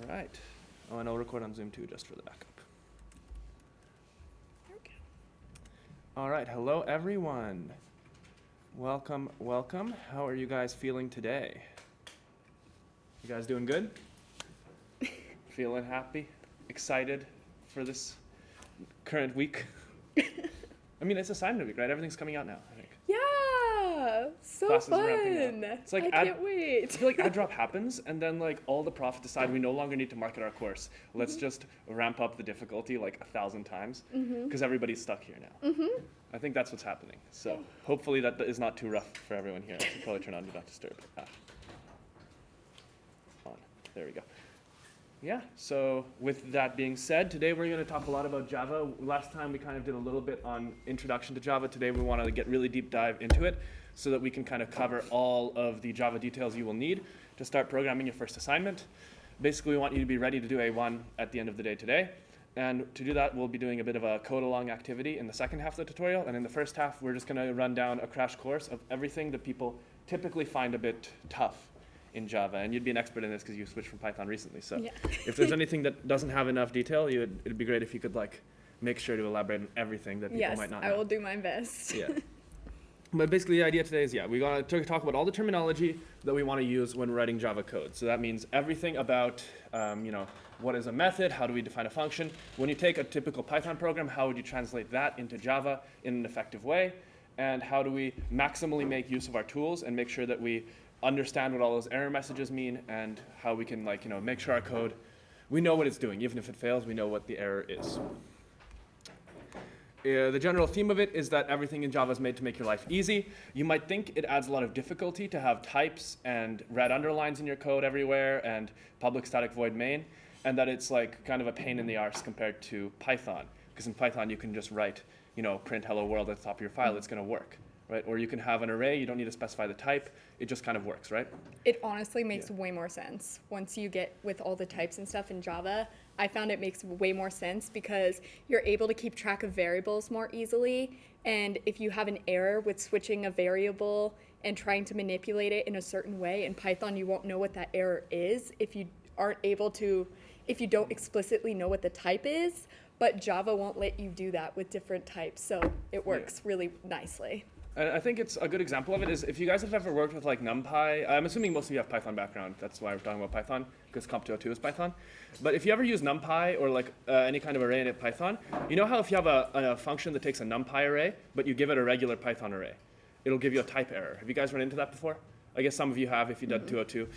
All right. Oh, and I'll record on Zoom too, just for the backup. There we go. All right. Hello, everyone. Welcome, welcome. How are you guys feeling today? You guys doing good? Feeling happy? Excited for this current week? I mean, it's assignment week, right? Everything's coming out now, I think. Yeah, so Classes are fun. ramping up. It's like I can't wait. I feel like add drop happens, and then like all the profs decide we no longer need to market our course. Let's just ramp up the difficulty like 1,000 times, because everybody's stuck here now. I think that's what's happening. So hopefully that is not too rough for everyone here. I should probably turn on Do Not Disturb. On. There we go. Yeah, so with that being said, today we're going to talk a lot about Java. Last time we kind of did a little bit on introduction to Java. Today we want to get really deep dive into it so that we can kind of cover all of the Java details you will need to start programming your first assignment. Basically, we want you to be ready to do A1 at the end of the day today. And to do that, we'll be doing a bit of a code-along activity in the second half of the tutorial. And in the first half, we're just going to run down a crash course of everything that people typically find a bit tough in Java, and you'd be an expert in this because you switched from Python recently. So if there's anything that doesn't have enough detail, it'd be great if you could like make sure to elaborate on everything that people might not know. Yes, I will do my best. Yeah. But basically the idea today is, we're going to talk about all the terminology that we want to use when writing Java code. So that means everything about, what is a method, how do we define a function. When you take a typical Python program, how would you translate that into Java in an effective way? And how do we maximally make use of our tools and make sure that we understand what all those error messages mean and how we can make sure our code, we know what it's doing. Even if it fails, we know what the error is. The general theme of it is that everything in Java is made to make your life easy. You might think it adds a lot of difficulty to have types and red underlines in your code everywhere and public static void main, and that it's like kind of a pain in the arse compared to Python. Because in Python you can just write, print hello world at the top of your file, it's going to work. Right? Or you can have an array, you don't need to specify the type, it just kind of works, right? It honestly makes way more sense. Once you get with all the types and stuff in Java, I found it makes way more sense because you're able to keep track of variables more easily. And if you have an error with switching a variable and trying to manipulate it in a certain way, in Python you won't know what that error is if you don't explicitly know what the type is, but Java won't let you do that with different types, so it works really nicely. And I think it's a good example of it is if you guys have ever worked with like NumPy, I'm assuming most of you have Python background, that's why we're talking about Python, because Comp 202 is Python. But if you ever use NumPy or like any kind of array in Python, you know how if you have a function that takes a NumPy array, but you give it a regular Python array, it'll give you a type error. Have you guys run into that before? I guess some of you have if you did 202.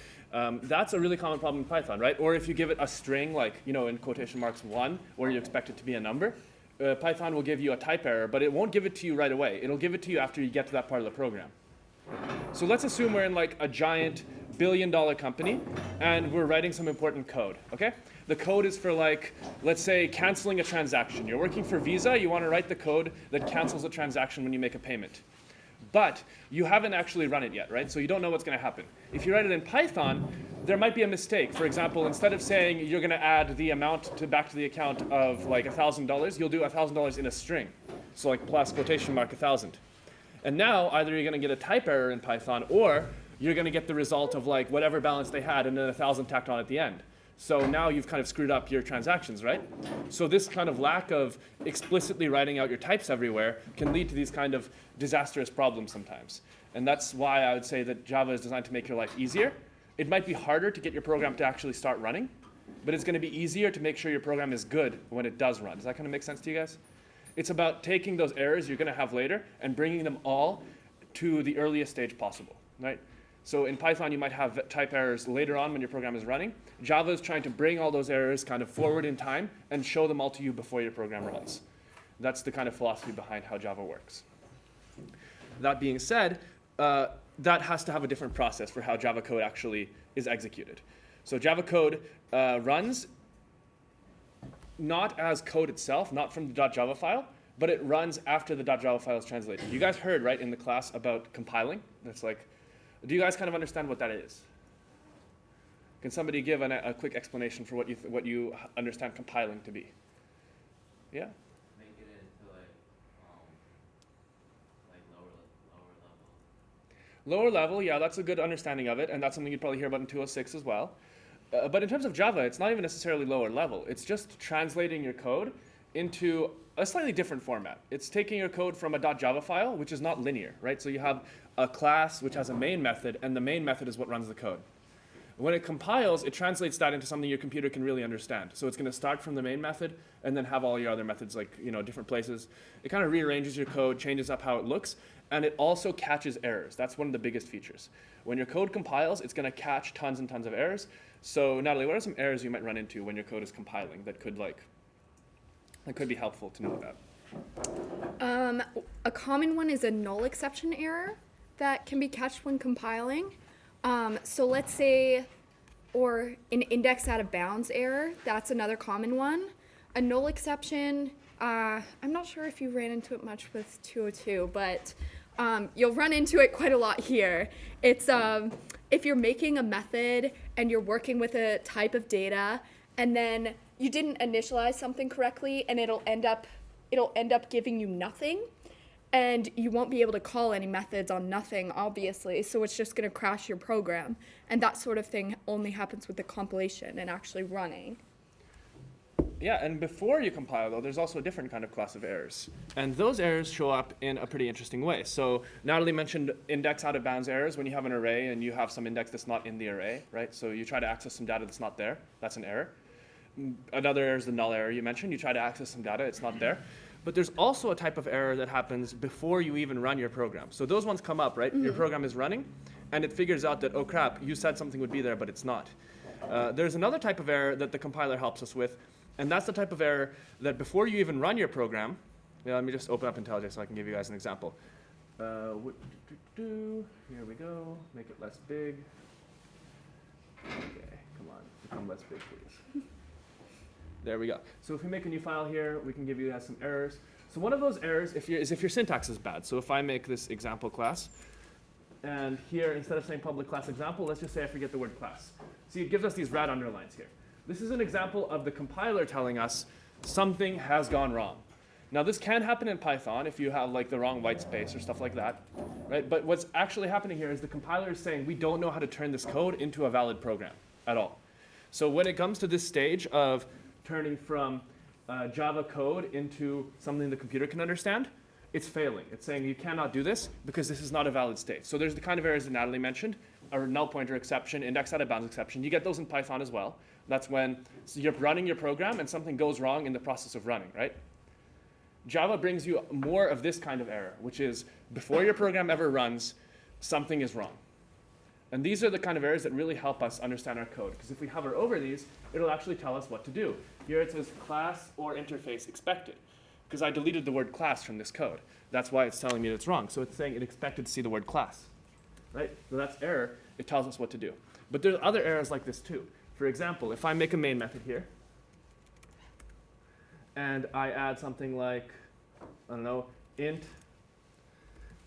That's a really common problem in Python, right? Or if you give it a string like, in quotation marks 1, where you expect it to be a number, Python will give you a type error, but it won't give it to you right away. It'll give it to you after you get to that part of the program. So let's assume we're in like a giant billion-dollar company, and we're writing some important code, okay? The code is for like, let's say, canceling a transaction. You're working for Visa, you want to write the code that cancels a transaction when you make a payment. But you haven't actually run it yet, right? So you don't know what's going to happen. If you write it in Python, there might be a mistake. For example, instead of saying you're going to add the amount back to the account of like $1,000, you'll do $1,000 in a string. So like plus quotation mark 1,000. And now either you're going to get a type error in Python, or you're going to get the result of like whatever balance they had and then 1,000 tacked on at the end. So now you've kind of screwed up your transactions, right? So this kind of lack of explicitly writing out your types everywhere can lead to these kind of disastrous problems sometimes. And that's why I would say that Java is designed to make your life easier. It might be harder to get your program to actually start running, but it's going to be easier to make sure your program is good when it does run. Does that kind of make sense to you guys? It's about taking those errors you're going to have later and bringing them all to the earliest stage possible, right? So in Python, you might have type errors later on when your program is running. Java is trying to bring all those errors kind of forward in time and show them all to you before your program runs. That's the kind of philosophy behind how Java works. That being said, that has to have a different process for how Java code actually is executed. So Java code runs not as code itself, not from the .java file, but it runs after the .java file is translated. You guys heard, right, in the class about compiling? That's like, do you guys kind of understand what that is? Can somebody give a quick explanation for what you understand compiling to be? Yeah? Make it into like lower level. Lower level, yeah, that's a good understanding of it, and that's something you'd probably hear about in 206 as well. But in terms of Java, it's not even necessarily lower level. It's just translating your code into a slightly different format. It's taking your code from a .java file, which is not linear, right? So you have a class which has a main method, and the main method is what runs the code. When it compiles, it translates that into something your computer can really understand. So it's going to start from the main method and then have all your other methods like, different places. It kind of rearranges your code, changes up how it looks, and it also catches errors. That's one of the biggest features. When your code compiles, it's going to catch tons and tons of errors. So Natalie, what are some errors you might run into when your code is compiling that could be helpful to know about? A common one is a null exception error that can be catched when compiling. So let's say, or an index out of bounds error, that's another common one. A null exception, I'm not sure if you ran into it much with 202, but you'll run into it quite a lot here. It's if you're making a method and you're working with a type of data and then you didn't initialize something correctly and it'll end up giving you nothing. And you won't be able to call any methods on nothing, obviously, so it's just going to crash your program. And that sort of thing only happens with the compilation and actually running. Yeah, and before you compile, though, there's also a different kind of class of errors. And those errors show up in a pretty interesting way. So Natalie mentioned index out of bounds errors when you have an array and you have some index that's not in the array, right? So you try to access some data that's not there. That's an error. Another error is the null error you mentioned. You try to access some data, it's not there. But there's also a type of error that happens before you even run your program. So those ones come up, right? Mm-hmm. Your program is running, and it figures out that, oh crap, you said something would be there, but it's not. There's another type of error that the compiler helps us with, and that's the type of error that before you even run your program, let me just open up IntelliJ so I can give you guys an example. Here we go, make it less big. Okay, come on, become less big, please. There we go. So if we make a new file here, we can give you guys some errors. So one of those errors is if your syntax is bad. So if I make this example class, and here, instead of saying public class example, let's just say I forget the word class. See, it gives us these red underlines here. This is an example of the compiler telling us something has gone wrong. Now this can happen in Python if you have like the wrong white space or stuff like that, right? But what's actually happening here is the compiler is saying we don't know how to turn this code into a valid program at all. So when it comes to this stage of turning from Java code into something the computer can understand, it's failing. It's saying you cannot do this because this is not a valid state. So there's the kind of errors that Natalie mentioned, a null pointer exception, index out of bounds exception. You get those in Python as well. That's when you're running your program and something goes wrong in the process of running, right? Java brings you more of this kind of error, which is before your program ever runs, something is wrong. And these are the kind of errors that really help us understand our code. Because if we hover over these, it'll actually tell us what to do. Here it says class or interface expected. Because I deleted the word class from this code. That's why it's telling me that it's wrong. So it's saying it expected to see the word class. Right? So that's error. It tells us what to do. But there's other errors like this too. For example, if I make a main method here, and I add something like, I don't know, int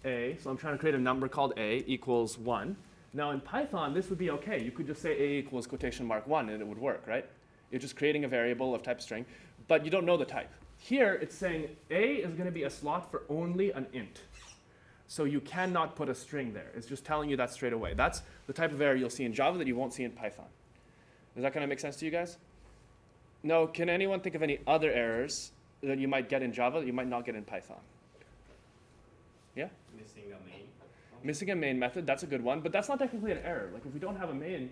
a. So I'm trying to create a number called a equals 1. Now in Python, this would be okay. You could just say a equals quotation mark 1 and it would work, right? You're just creating a variable of type string, but you don't know the type. Here it's saying a is going to be a slot for only an int. So you cannot put a string there. It's just telling you that straight away. That's the type of error you'll see in Java that you won't see in Python. Does that kind of make sense to you guys? No, can anyone think of any other errors that you might get in Java that you might not get in Python? Yeah? Missing a main. Missing a main method, that's a good one, but that's not technically an error. Like if we don't have a main,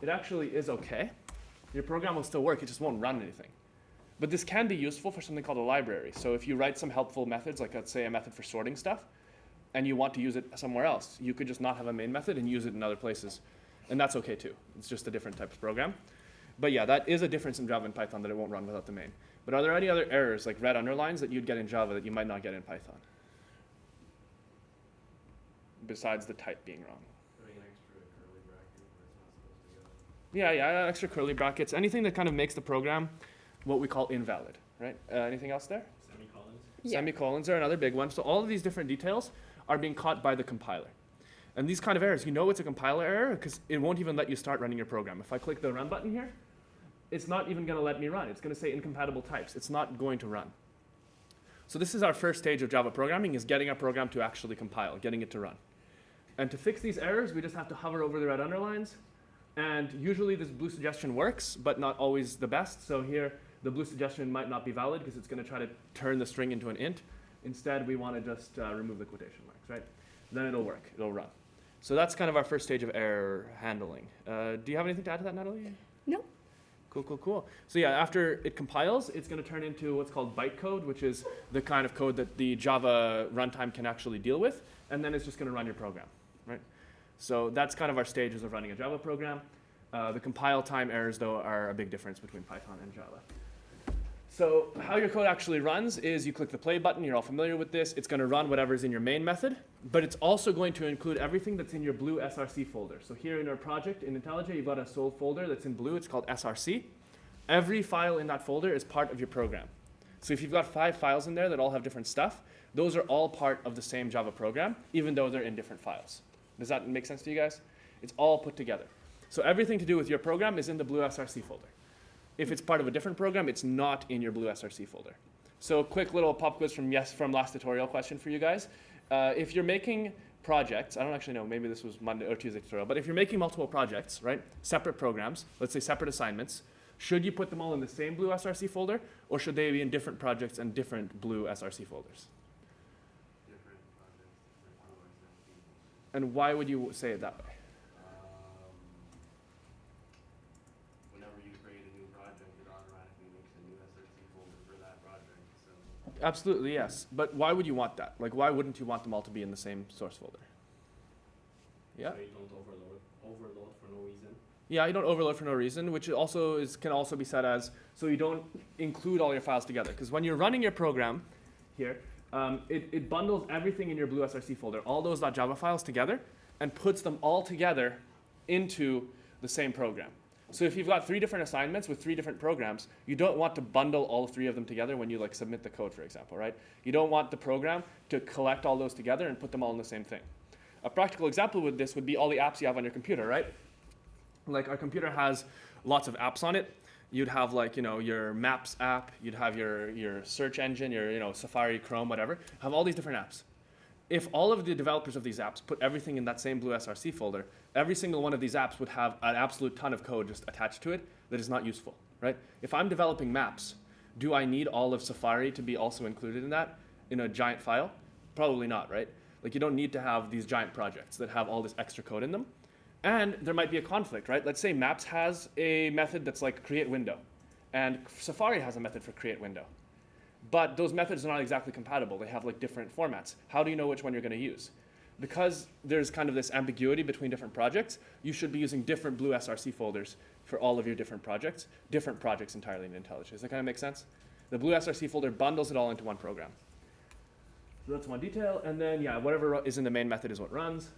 it actually is okay. Your program will still work, it just won't run anything. But this can be useful for something called a library. So if you write some helpful methods, like let's say a method for sorting stuff, and you want to use it somewhere else, you could just not have a main method and use it in other places. And that's okay too. It's just a different type of program. But yeah, that is a difference in Java and Python that it won't run without the main. But are there any other errors, like red underlines, that you'd get in Java that you might not get in Python? Besides the type being wrong. Putting an extra curly bracket where it's not supposed to go. Yeah, extra curly brackets, anything that kind of makes the program what we call invalid, right? Anything else there? Semicolons. Yeah. Semicolons are another big one. So all of these different details are being caught by the compiler. And these kind of errors, you know it's a compiler error because it won't even let you start running your program. If I click the run button here, it's not even going to let me run. It's going to say incompatible types. It's not going to run. So this is our first stage of Java programming, is getting our program to actually compile, getting it to run. And to fix these errors, we just have to hover over the red underlines, And usually this blue suggestion works, but not always the best. So here, the blue suggestion might not be valid because it's going to try to turn the string into an int. Instead, we want to just remove the quotation marks, right? Then it'll work, it'll run. So that's kind of our first stage of error handling. Do you have anything to add to that, Natalie? No. Cool. So yeah, after it compiles, it's going to turn into what's called bytecode, which is the kind of code that the Java runtime can actually deal with, and then it's just going to run your program, right? So that's kind of our stages of running a Java program. The compile time errors, though, are a big difference between Python and Java. So how your code actually runs is you click the play button. You're all familiar with this. It's going to run whatever's in your main method, but it's also going to include everything that's in your blue SRC folder. So here in our project in IntelliJ, you've got a sole folder that's in blue. It's called SRC. Every file in that folder is part of your program. So if you've got 5 files in there that all have different stuff, those are all part of the same Java program, even though they're in different files. Does that make sense to you guys? It's all put together. So everything to do with your program is in the blue SRC folder. If it's part of a different program, it's not in your blue SRC folder. So quick little pop quiz from last tutorial question for you guys. If you're making projects, I don't actually know, maybe this was Monday or Tuesday tutorial, but if you're making multiple projects, right, separate programs, let's say separate assignments, should you put them all in the same blue SRC folder, or should they be in different projects and different blue SRC folders? Different projects, different OSFP. And why would you say it that way? Whenever you create a new project, it automatically makes a new SRC folder for that project. So Absolutely, yes. But why would you want that? Like, why wouldn't you want them all to be in the same source folder? Yeah? so you don't overload for no reason. Yeah, you don't overload for no reason, which also can also be said as, so you don't include all your files together. Because when you're running your program here, it bundles everything in your blue SRC folder, all those .java files together, and puts them all together into the same program. So if you've got 3 different assignments with 3 different programs, you don't want to bundle all 3 of them together when you like submit the code, for example, right? You don't want the program to collect all those together and put them all in the same thing. A practical example with this would be all the apps you have on your computer, right? Like our computer has lots of apps on it. You'd have like, your Maps app, you'd have your search engine, your, Safari, Chrome, whatever, have all these different apps. If all of the developers of these apps put everything in that same blue SRC folder, every single one of these apps would have an absolute ton of code just attached to it that is not useful, right? If I'm developing maps, do I need all of Safari to be also included in that in a giant file? Probably not, right? Like you don't need to have these giant projects that have all this extra code in them. And there might be a conflict, right? Let's say Maps has a method that's like create window, and Safari has a method for create window. But those methods are not exactly compatible. They have like different formats. How do you know which one you're going to use? Because there's kind of this ambiguity between different projects, you should be using different blue SRC folders for all of your different projects entirely in IntelliJ. Does that kind of make sense? The blue SRC folder bundles it all into one program. So that's one detail. And then, yeah, whatever is in the main method is what runs.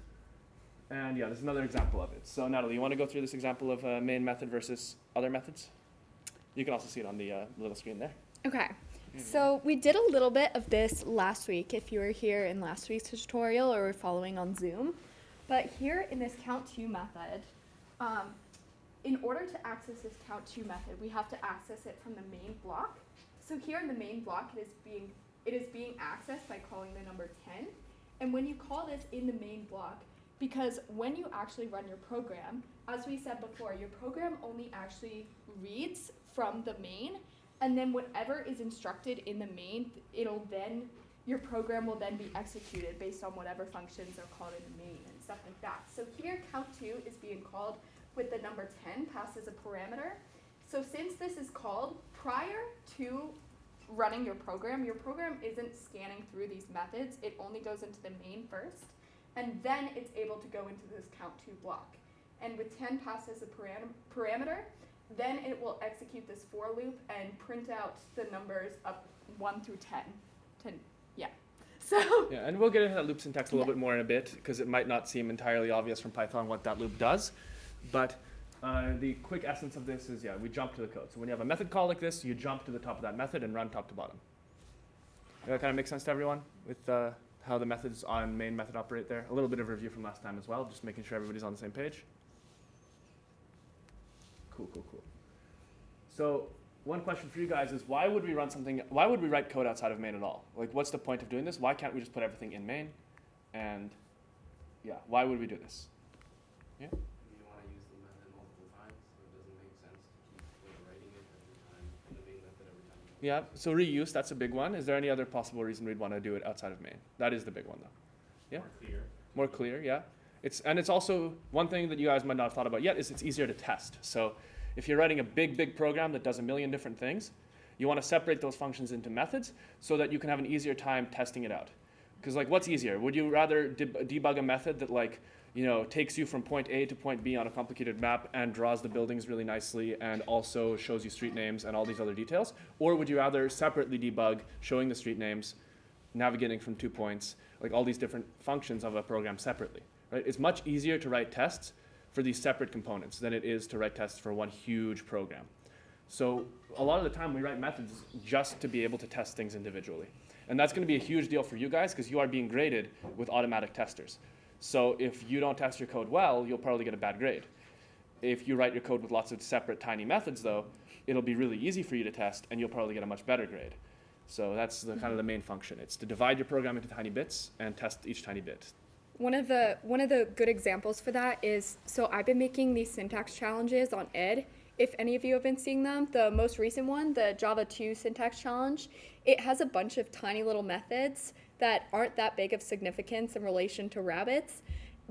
And yeah, there's another example of it. So Natalie, you want to go through this example of main method versus other methods? You can also see it on the little screen there. Okay. So we did a little bit of this last week if you were here in last week's tutorial or were following on Zoom. But here in this count2 method, in order to access this count2 method, we have to access it from the main block. So here in the main block, it is being accessed by calling the number 10. And when you call this in the main block, because when you actually run your program, as we said before, your program only actually reads from the main, and then whatever is instructed in the main, your program will then be executed based on whatever functions are called in the main and stuff like that. So here count2 is being called with the number 10 passed as a parameter. So since this is called prior to running your program isn't scanning through these methods. It only goes into the main first, and then it's able to go into this count2 block. And with 10 passed as a parameter, then it will execute this for loop and print out the numbers up 1 through 10. Yeah. So. Yeah, and we'll get into that loop syntax a little bit more in a bit, because it might not seem entirely obvious from Python what that loop does. But the quick essence of this is, yeah, we jump to the code. So when you have a method call like this, you jump to the top of that method and run top to bottom. Does that kind of make sense to everyone with how the methods on main method operate there? A little bit of review from last time as well, just making sure everybody's on the same page. Cool. So one question for you guys is, why would we write code outside of main at all? Like, what's the point of doing this? Why can't we just put everything in main? And yeah, why would we do this? Yeah? You want to use the method multiple Yeah, so reuse, that's a big one. Is there any other possible reason we'd want to do it outside of main? That is the big one, though. Yeah? More clear. More clear, yeah. It's also, one thing that you guys might not have thought about yet is it's easier to test. So if you're writing a big program that does a million different things, you want to separate those functions into methods so that you can have an easier time testing it out. Because like, what's easier? Would you rather debug a method that like, takes you from point A to point B on a complicated map and draws the buildings really nicely and also shows you street names and all these other details? Or would you rather separately debug, showing the street names, navigating from 2 points, like all these different functions of a program separately, right? It's much easier to write tests for these separate components than it is to write tests for one huge program. So a lot of the time we write methods just to be able to test things individually. And that's going to be a huge deal for you guys because you are being graded with automatic testers. So if you don't test your code well, you'll probably get a bad grade. If you write your code with lots of separate tiny methods though, it'll be really easy for you to test and you'll probably get a much better grade. So that's the kind of the main function. It's to divide your program into tiny bits and test each tiny bit. One of the good examples for that is, so I've been making these syntax challenges on Ed. If any of you have been seeing them, the most recent one, the Java 2 syntax challenge, it has a bunch of tiny little methods that aren't that big of significance in relation to rabbits.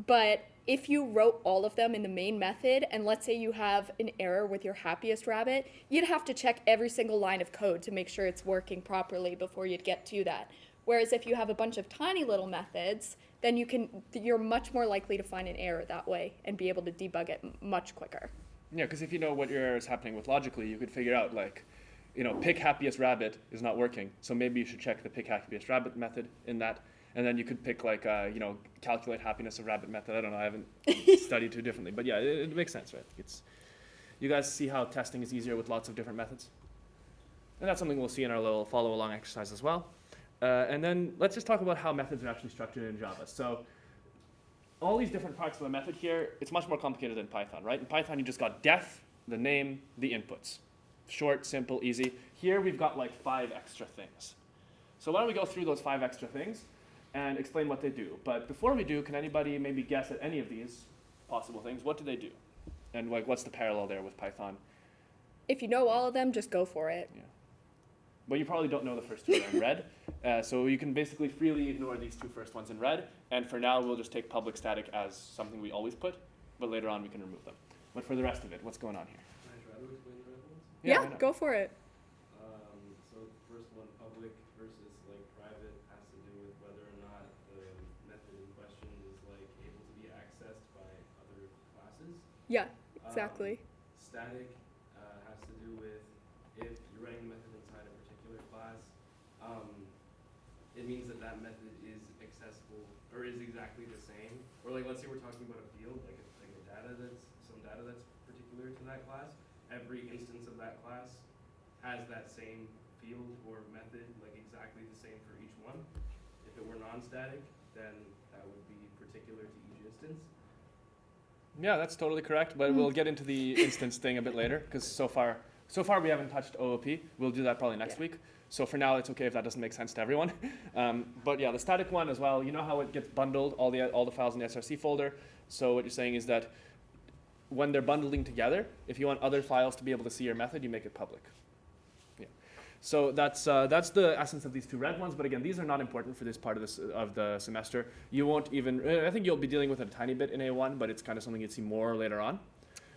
But if you wrote all of them in the main method, and let's say you have an error with your happiest rabbit, you'd have to check every single line of code to make sure it's working properly before you'd get to that. Whereas if you have a bunch of tiny little methods, then you're much more likely to find an error that way and be able to debug it much quicker. Yeah, because if you know what your error is happening with logically, you could figure out like, pick happiest rabbit is not working. So maybe you should check the pick happiest rabbit method in that. And then you could pick like, calculate happiness of rabbit method. I don't know, I haven't studied too differently. But yeah, it makes sense, right? You guys see how testing is easier with lots of different methods? And that's something we'll see in our little follow along exercise as well. And then let's just talk about how methods are actually structured in Java. So all these different parts of a method here, it's much more complicated than Python, right? In Python, you just got def, the name, the inputs. Short, simple, easy. Here we've got like 5 extra things. So why don't we go through those 5 extra things and explain what they do. But before we do, can anybody maybe guess at any of these possible things? What do they do? And like, what's the parallel there with Python? If you know all of them, just go for it. Yeah. But you probably don't know the first 2 are in red. So you can basically freely ignore these 2 first ones in red. And for now, we'll just take public static as something we always put. But later on, we can remove them. But for the rest of it, what's going on here? Can I try to explain the red ones? Yeah, why not? go for it. So the first one, public versus like private, has to do with whether or not the method in question is like able to be accessed by other classes. Yeah, exactly. Static has to do with if you're writing a method inside a particular class, it means that that method is accessible or is exactly the same. Or like, let's say we're talking about a field, like a data some data that's particular to that class. Every instance of that class has that same field or method, like exactly the same for each one. If it were non-static, then that would be particular to each instance. Yeah, that's totally correct. But we'll get into the instance thing a bit later because so far we haven't touched OOP. We'll do that probably next week. So for now, it's okay if that doesn't make sense to everyone. But yeah, the static one as well, you know how it gets bundled, all the files in the SRC folder. So what you're saying is that when they're bundling together, if you want other files to be able to see your method, you make it public. Yeah. So that's the essence of these 2 red ones. But again, these are not important for this part of the semester. You won't even, I think you'll be dealing with it a tiny bit in A1, but it's kind of something you'd see more later on.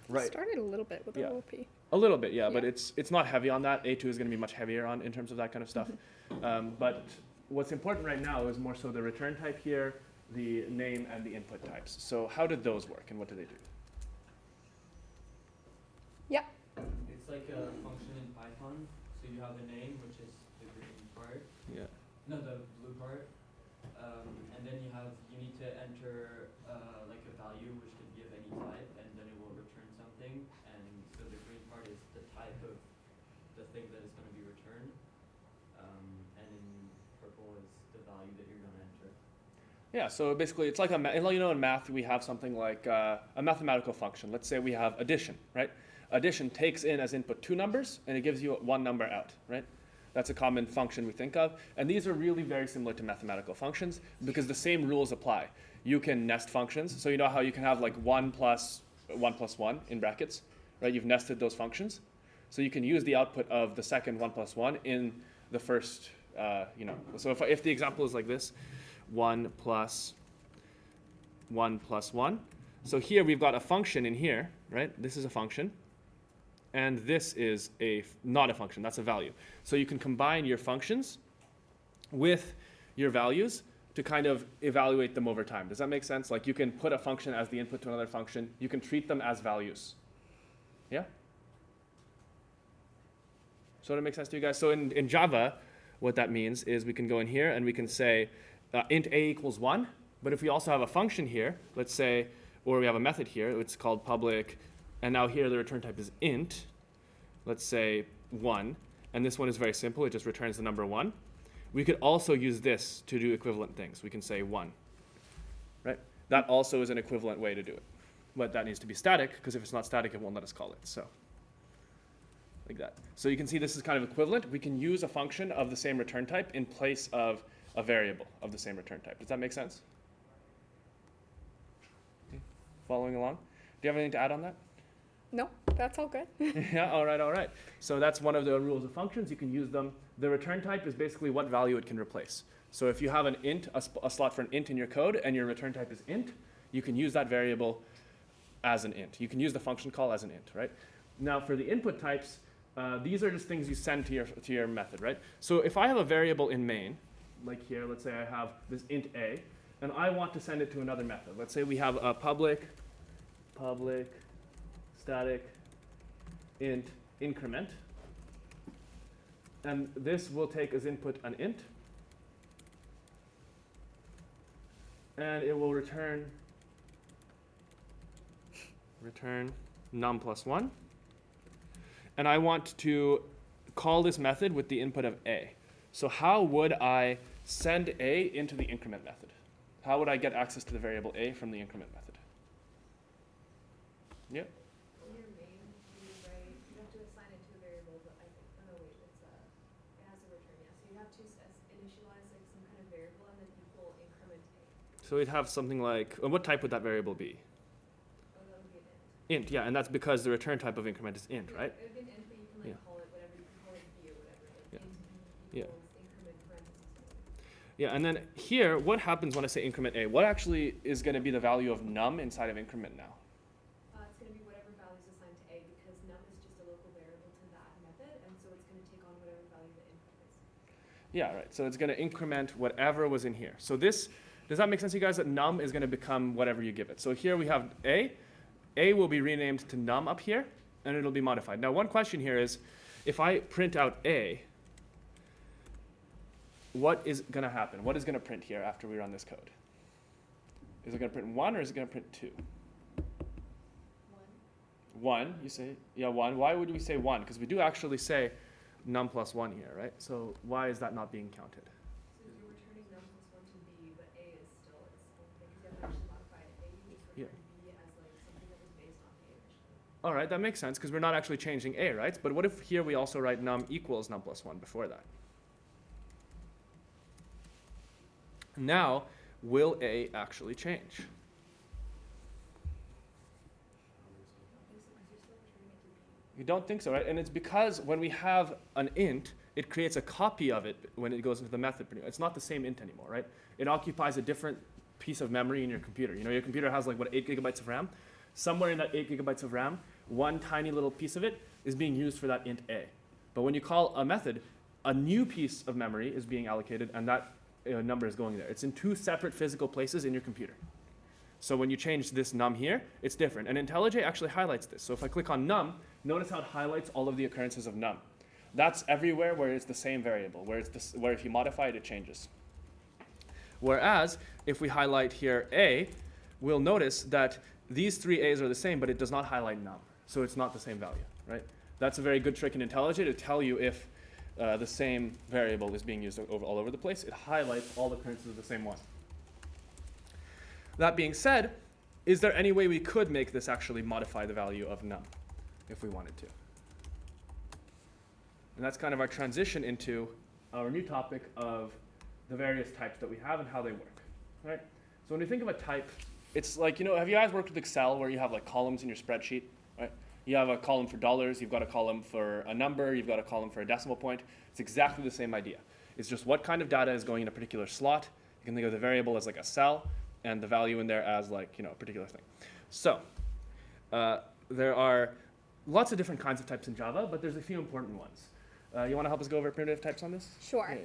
Right. Started a little bit with Yeah. OOP. A little bit, yeah, but Yeah. it's not heavy on that. A2 is going to be much heavier on in terms of that kind of stuff. But what's important right now is more so the return type here, the name, and the input types. So how did those work, and what do they do? Yeah. It's like a function in Python. So you have a name, which is the green part. Yeah. No, the blue part. And then you need to enter like a value, which can be of any type, and then it will return something. And so the green part is the type of the thing that is going to be returned. And in purple is the value that you're going to enter. Yeah, so basically it's like in math we have something like a mathematical function. Let's say we have addition, right? Addition takes in as input 2 numbers, and it gives you 1 number out, right? That's a common function we think of. And these are really very similar to mathematical functions because the same rules apply. You can nest functions. So you know how you can have like 1 plus 1 plus 1 in brackets, right? You've nested those functions. So you can use the output of the second 1 plus 1 in the first, so if the example is like this, 1 plus 1 plus 1. So here we've got a function in here, right? This is a function. And this is not a function, that's a value. So you can combine your functions with your values to kind of evaluate them over time. Does that make sense? Like you can put a function as the input to another function. You can treat them as values. Yeah? So that makes sense to you guys? So in Java, what that means is we can go in here and we can say int a equals 1. But if we also have a function here, let's say, or we have a method here, it's called public, and now here the return type is int, let's say 1. And this one is very simple. It just returns the number 1. We could also use this to do equivalent things. We can say 1, right? That also is an equivalent way to do it. But that needs to be static, because if it's not static, it won't let us call it. So like that. So you can see this is kind of equivalent. We can use a function of the same return type in place of a variable of the same return type. Does that make sense? Okay. Following along? Do you have anything to add on that? No, that's all good. Yeah, all right. So that's one of the rules of functions. You can use them. The return type is basically what value it can replace. So if you have an int, a slot for an int in your code, and your return type is int, you can use that variable as an int. You can use the function call as an int, right? Now for the input types, these are just things you send to your method, right? So if I have a variable in main, like here, let's say I have this int a, and I want to send it to another method. Let's say we have a public static int increment, and this will take as input an int, and it will return num plus 1. And I want to call this method with the input of a. So how would I send a into the increment method? How would I get access to the variable a from the increment method? Yeah. In your main, you have to assign it to a variable, but I think, oh no, wait, it has a return, yeah. So you have to initialize like some kind of variable and then equal increment a. So we'd have something like, what type would that variable be? Oh, that would be an int. Int, yeah, and that's because the return type of increment is int, right? It would be an int, but you can like Yeah. call it whatever, you can call it b or whatever. Like Yeah. int b Yeah. equals increment parentheses. Yeah, and then here, what happens when I say increment a? What actually is going to be the value of num inside of increment now? It's going to be whatever value is assigned to a because num is just a local variable to that method, and so it's going to take on whatever value the input is. Yeah, right. So it's going to increment whatever was in here. So this, does that make sense to you guys, that num is going to become whatever you give it? So here we have a. A will be renamed to num up here, and it'll be modified. Now, one question here is, if I print out a, what is going to happen? What is going to print here after we run this code? Is it going to print 1 or is it going to print 2? 1, you say? Yeah, 1. Why would we say 1? Because we do actually say num plus 1 here, right? So why is that not being counted? So you're returning num plus 1 to b, but a is still its own thing because you haven't actually modified a. You just Yeah. return b as like something that was based on a originally. All right, that makes sense because we're not actually changing a, right? But what if here we also write num equals num plus 1 before that? Now, will a actually change? You don't think so, right? And it's because when we have an int, it creates a copy of it when it goes into the method. It's not the same int anymore, right? It occupies a different piece of memory in your computer. You know, your computer has like, what, 8 gigabytes of RAM? Somewhere in that 8 gigabytes of RAM, one tiny little piece of it is being used for that int a. But when you call a method, a new piece of memory is being allocated, and that number is going there. It's in 2 separate physical places in your computer. So when you change this num here, it's different. And IntelliJ actually highlights this. So if I click on num, notice how it highlights all of the occurrences of num. That's everywhere where it's the same variable, where if you modify it, it changes. Whereas if we highlight here a, we'll notice that these 3 a's are the same, but it does not highlight num. So it's not the same value, right? That's a very good trick in IntelliJ to tell you if the same variable is being used all over the place. It highlights all the occurrences of the same one. That being said, is there any way we could make this actually modify the value of num if we wanted to? And that's kind of our transition into our new topic of the various types that we have and how they work, right? So when you think of a type, it's like, you know, have you guys worked with Excel where you have like columns in your spreadsheet, right? You have a column for dollars, you've got a column for a number, you've got a column for a decimal point. It's exactly the same idea. It's just what kind of data is going in a particular slot. You can think of the variable as like a cell, and the value in there as like, a particular thing. So there are lots of different kinds of types in Java, but there's a few important ones. You want to help us go over primitive types on this? Sure. Hey.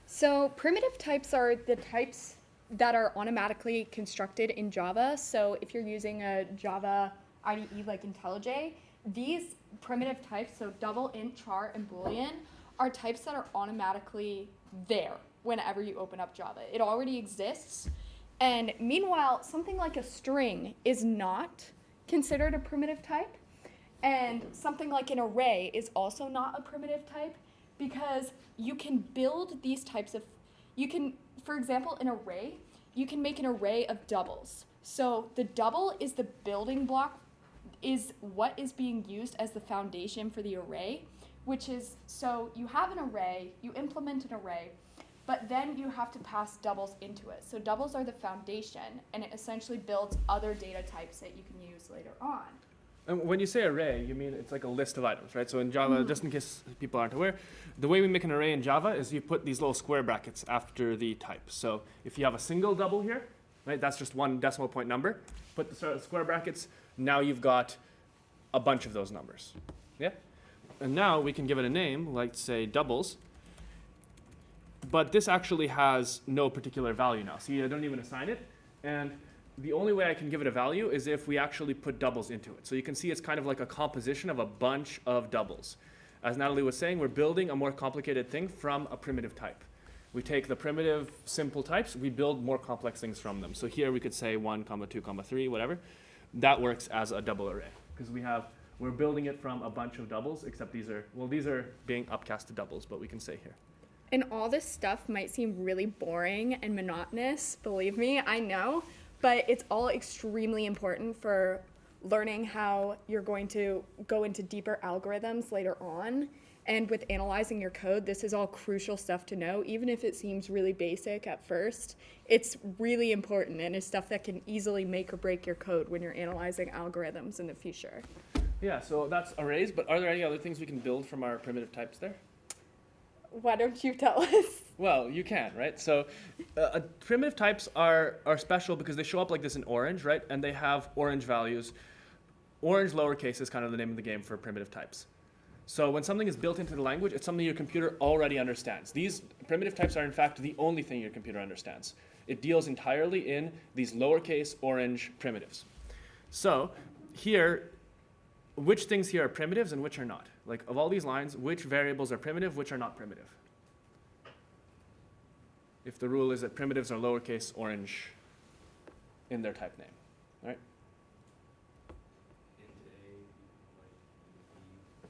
So primitive types are the types that are automatically constructed in Java. So if you're using a Java IDE like IntelliJ, these primitive types, so double, int, char, and boolean, are types that are automatically there whenever you open up Java. It already exists. And meanwhile, something like a string is not considered a primitive type. And something like an array is also not a primitive type because you can build these types of, for example, an array, you can make an array of doubles. So the double is the building block, is what is being used as the foundation for the array, which is, so you have an array, you implement an array, but then you have to pass doubles into it. So doubles are the foundation, and it essentially builds other data types that you can use later on. And when you say array, you mean it's like a list of items, right? So in Java, just in case people aren't aware, the way we make an array in Java is you put these little square brackets after the type. So if you have a single double here, right, that's just one decimal point number. Put the square brackets, now you've got a bunch of those numbers. Yeah? And now we can give it a name, like say doubles. But this actually has no particular value now. See, I don't even assign it. And the only way I can give it a value is if we actually put doubles into it. So you can see it's kind of like a composition of a bunch of doubles. As Natalie was saying, we're building a more complicated thing from a primitive type. We take the primitive simple types, we build more complex things from them. So here we could say 1, 2, 3, whatever. That works as a double array because we're building it from a bunch of doubles, except these are being upcast to doubles, but we can say here. And all this stuff might seem really boring and monotonous, believe me, I know, but it's all extremely important for learning how you're going to go into deeper algorithms later on. And with analyzing your code, this is all crucial stuff to know, even if it seems really basic at first. It's really important, and it's stuff that can easily make or break your code when you're analyzing algorithms in the future. Yeah, so that's arrays, but are there any other things we can build from our primitive types there? Why don't you tell us? Well, you can, right? So primitive types are special because they show up like this in orange, right? And they have orange values. Orange lowercase is kind of the name of the game for primitive types. So when something is built into the language, it's something your computer already understands. These primitive types are, in fact, the only thing your computer understands. It deals entirely in these lowercase orange primitives. So here, which things here are primitives and which are not? Like, of all these lines, which variables are primitive, which are not primitive? If the rule is that primitives are lowercase orange in their type name, right?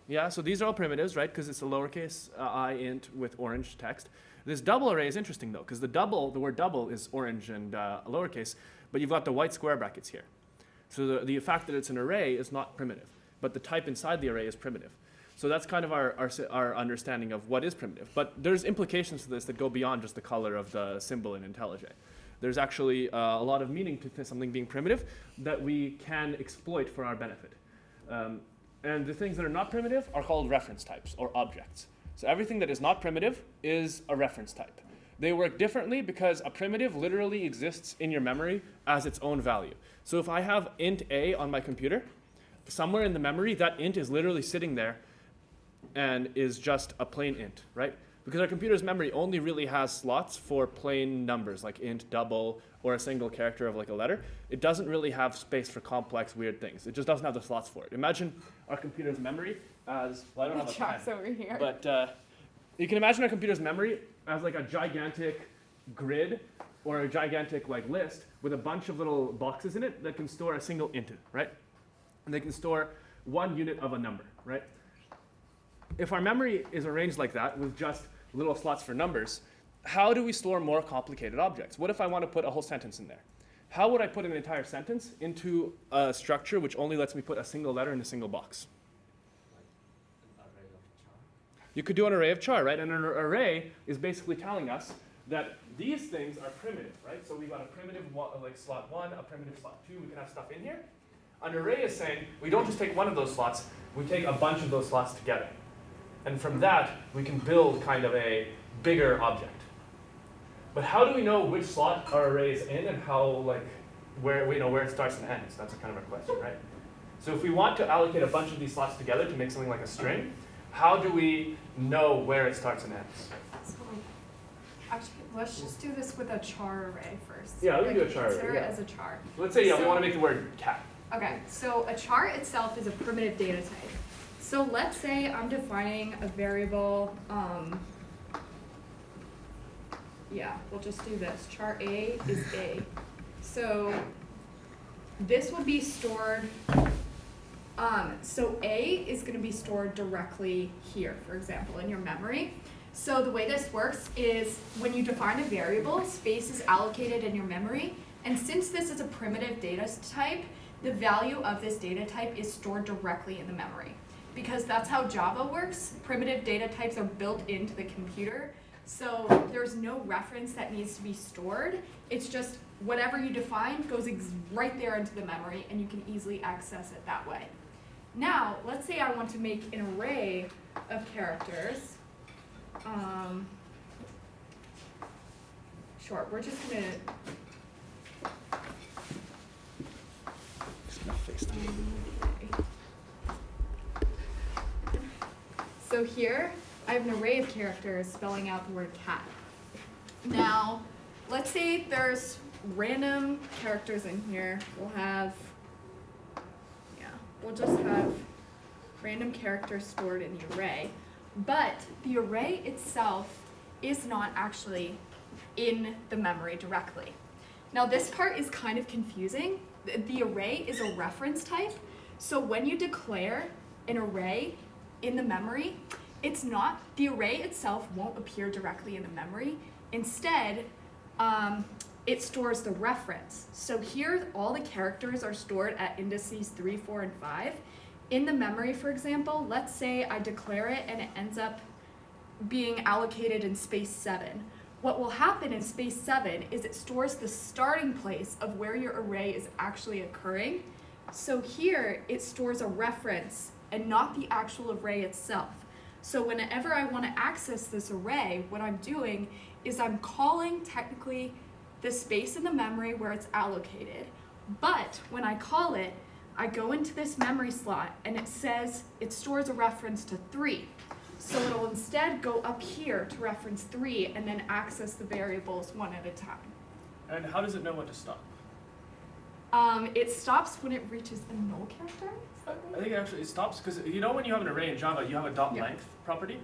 Yeah, so these are all primitives, right? Because it's a lowercase I int with orange text. This double array is interesting, though, because the word double is orange and lowercase, but you've got the white square brackets here. So the fact that it's an array is not primitive, but the type inside the array is primitive. So that's kind of our understanding of what is primitive. But there's implications to this that go beyond just the color of the symbol in IntelliJ. There's actually a lot of meaning to something being primitive that we can exploit for our benefit. And the things that are not primitive are called reference types or objects. So everything that is not primitive is a reference type. They work differently because a primitive literally exists in your memory as its own value. So if I have int a on my computer, somewhere in the memory, that int is literally sitting there and is just a plain int, right? Because our computer's memory only really has slots for plain numbers like int, double, or a single character of like a letter. It doesn't really have space for complex, weird things. It just doesn't have the slots for it. Imagine our computer's memory as, well, I don't have a Chalk's pen, over here. but you can imagine our computer's memory as like a gigantic grid or a gigantic like list with a bunch of little boxes in it that can store a single int, right? And they can store one unit of a number, right? If our memory is arranged like that with just little slots for numbers, how do we store more complicated objects? What if I want to put a whole sentence in there? How would I put an entire sentence into a structure which only lets me put a single letter in a single box? You could do an array of char, right? And an array is basically telling us that these things are primitive, right? So we've got a primitive like slot 1, a primitive slot 2. We can have stuff in here. An array is saying we don't just take one of those slots, we take a bunch of those slots together. And from that, we can build kind of a bigger object. But how do we know which slot our array is in and how, like, where it starts and ends? That's kind of our question, right? So if we want to allocate a bunch of these slots together to make something like a string, how do we know where it starts and ends? So, actually, let's just do this with a char array first. Yeah, we can do a char array, Consider yeah. it as a char. Let's say, we So- want to make the word cat. Okay, so a char itself is a primitive data type. So let's say I'm defining a variable, yeah, we'll just do this. Char A is A. So this will be stored, so A is gonna be stored directly here, for example, in your memory. So the way this works is when you define a variable, space is allocated in your memory, and since this is a primitive data type, the value of this data type is stored directly in the memory. Because that's how Java works, primitive data types are built into the computer, so there's no reference that needs to be stored. It's just whatever you define goes right there into the memory, and you can easily access it that way. Now, let's say I want to make an array of characters. Sure, we're just gonna So here, I have an array of characters spelling out the word cat. Now, let's say there's random characters in here. We'll just have random characters stored in the array. But the array itself is not actually in the memory directly. Now this part is kind of confusing. The array is a reference type. So when you declare an array in the memory, the array itself won't appear directly in the memory. Instead, it stores the reference. So here, all the characters are stored at indices 3, 4, and 5. In the memory, for example, let's say I declare it and it ends up being allocated in space 7. What will happen in space 7 is it stores the starting place of where your array is actually occurring. So here, it stores a reference and not the actual array itself. So whenever I want to access this array, what I'm doing is I'm calling technically the space in the memory where it's allocated. But when I call it, I go into this memory slot and it says it stores a reference to 3. So it'll instead go up here to reference 3 and then access the variables one at a time. And how does it know when to stop? It stops when it reaches a null character. I think it stops because when you have an array in Java, you have a dot Yeah. length property.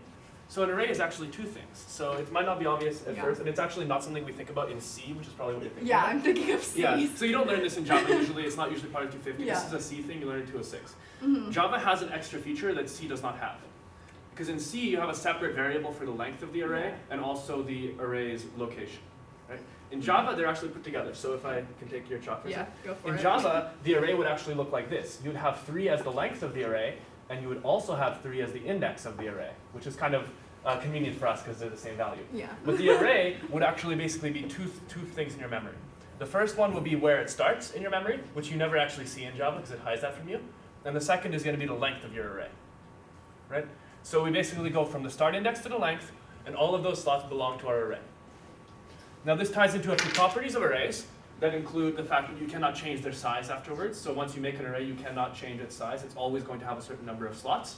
So an array is actually two things. So it might not be obvious at Yeah. first, and it's actually not something we think about in C, which is probably what you're thinking Yeah, about. I'm thinking of C. Yeah, so you don't learn this in Java usually. It's not usually part of 250. Yeah. This is a C thing, you learn it 206. Mhm. Java has an extra feature that C does not have. Because in C, you have a separate variable for the length of the array and also the array's location. Right? In Java, they're actually put together. So if I can take your chalk for a Yeah, second. go for In it. Java, the array would actually look like this. You'd have 3 as the length of the array, and you would also have 3 as the index of the array, which is kind of convenient for us because they're the same value. Yeah. But the array would actually basically be two things in your memory. The first one would be where it starts in your memory, which you never actually see in Java because it hides that from you. And the second is going to be the length of your array. Right? So we basically go from the start index to the length, and all of those slots belong to our array. Now this ties into a few properties of arrays that include the fact that you cannot change their size afterwards. So once you make an array, you cannot change its size. It's always going to have a certain number of slots.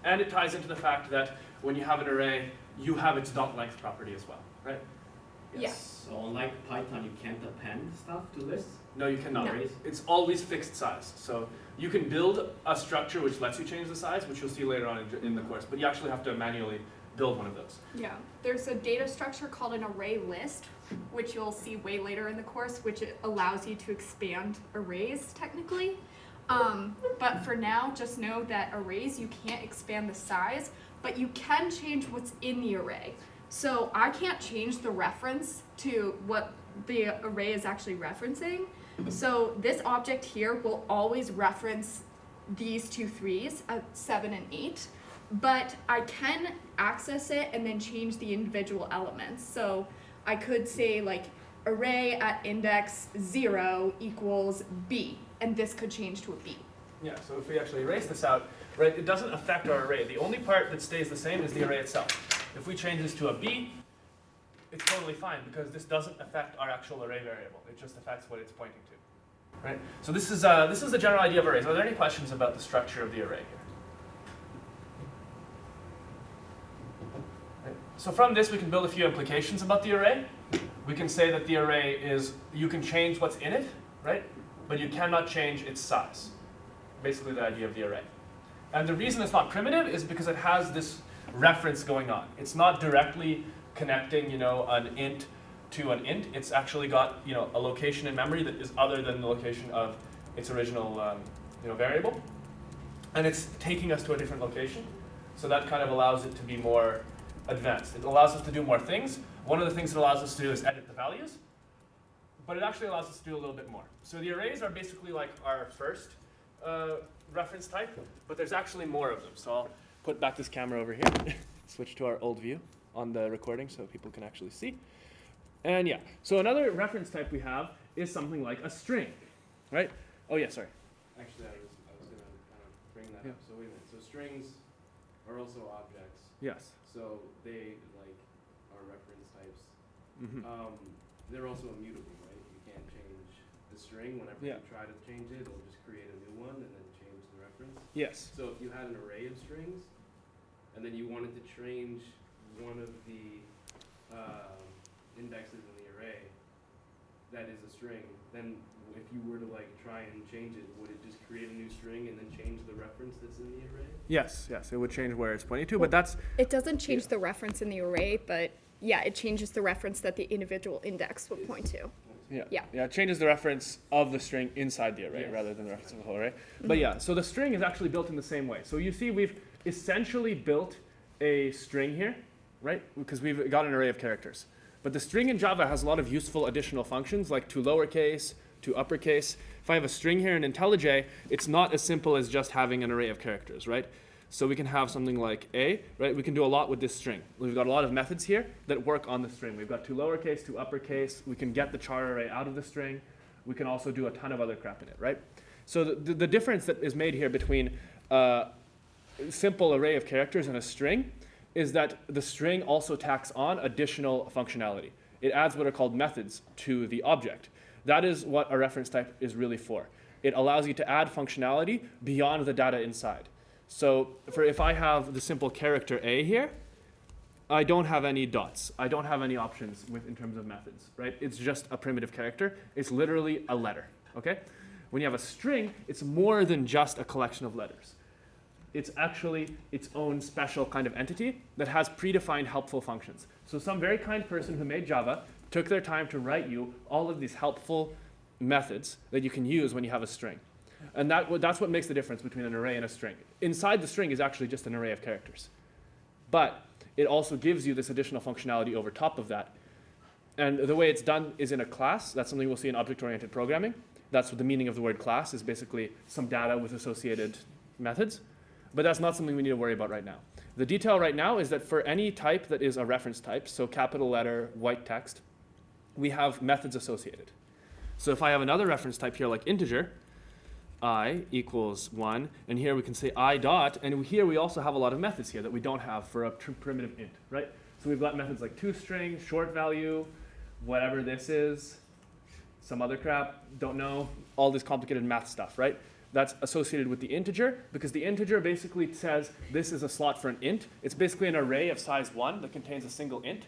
And it ties into the fact that when you have an array, you have its dot length property as well, right? Yeah. So unlike Python, you can't append stuff to lists? No, you cannot. No. It's always fixed size. So you can build a structure which lets you change the size, which you'll see later on in the course, but you actually have to manually build one of those. Yeah, there's a data structure called an array list, which you'll see way later in the course, which it allows you to expand arrays technically. But for now, just know that arrays, you can't expand the size, but you can change what's in the array. So I can't change the reference to what the array is actually referencing. So this object here will always reference these two 3s, 7 and 8. But I can access it and then change the individual elements. So I could say like array at index 0 equals B, and this could change to a B. Yeah, so if we actually erase this out, right, it doesn't affect our array. The only part that stays the same is the array itself. If we change this to a B, it's totally fine because this doesn't affect our actual array variable. It just affects what it's pointing to, right? So this is the general idea of arrays. Are there any questions about the structure of the array here? Right. So from this, we can build a few implications about the array. We can say that the array is, you can change what's in it, right? But you cannot change its size. Basically the idea of the array. And the reason it's not primitive is because it has this reference going on. It's not directly connecting, an int to an int. It's actually got, a location in memory that is other than the location of its original, variable. And it's taking us to a different location. So that kind of allows it to be more advanced. It allows us to do more things. One of the things it allows us to do is edit the values. But it actually allows us to do a little bit more. So the arrays are basically like our first reference type, but there's actually more of them. So I'll put back this camera over here, switch to our old view on the recording so people can actually see. And yeah, so another reference type we have is something like a string, right? Oh yeah, sorry. Actually, I was going to kind of bring that up. So wait a minute. So strings are also objects. Yes. So they are reference types. Mm-hmm. They're also immutable, right? You can't change the string. Whenever you try to change it, it'll just create a new one and then change the reference. Yes. So if you had an array of strings, and then you wanted to change one of the indexes in the array that is a string, then if you were to try and change it, would it just create a new string and then change the reference that's in the array? Yes, it would change where it's pointing to, but that's... It doesn't change the reference in the array, but yeah, it changes the reference that the individual index would point to. Yeah, it changes the reference of the string inside the array rather than the reference of the whole array. But yeah, so the string is actually built in the same way. So you see we've essentially built a string here, right? Because we've got an array of characters. But the string in Java has a lot of useful additional functions like to lowercase, to uppercase. If I have a string here in IntelliJ, it's not as simple as just having an array of characters, right? So we can have something like A, right? We can do a lot with this string. We've got a lot of methods here that work on the string. We've got to lowercase, to uppercase. We can get the char array out of the string. We can also do a ton of other crap in it, right? So the difference that is made here between a simple array of characters and a string is that the string also tacks on additional functionality. It adds what are called methods to the object. That is what a reference type is really for. It allows you to add functionality beyond the data inside. So if I have the simple character A here, I don't have any dots. I don't have any options in terms of methods, right? It's just a primitive character. It's literally a letter, okay? When you have a string, it's more than just a collection of letters. It's actually its own special kind of entity that has predefined helpful functions. So some very kind person who made Java took their time to write you all of these helpful methods that you can use when you have a string. And that's what makes the difference between an array and a string. Inside the string is actually just an array of characters. But it also gives you this additional functionality over top of that. And the way it's done is in a class. That's something we'll see in object-oriented programming. That's what the meaning of the word class is, basically some data with associated methods. But that's not something we need to worry about right now. The detail right now is that for any type that is a reference type, so capital letter, white text, we have methods associated. So if I have another reference type here like integer, I equals 1, and here we can say I dot, and here we also have a lot of methods here that we don't have for a primitive int, right? So we've got methods like toString, short value, whatever this is, some other crap, don't know, all this complicated math stuff, right? That's associated with the integer, because the integer basically says this is a slot for an int. It's basically an array of size 1 that contains a single int,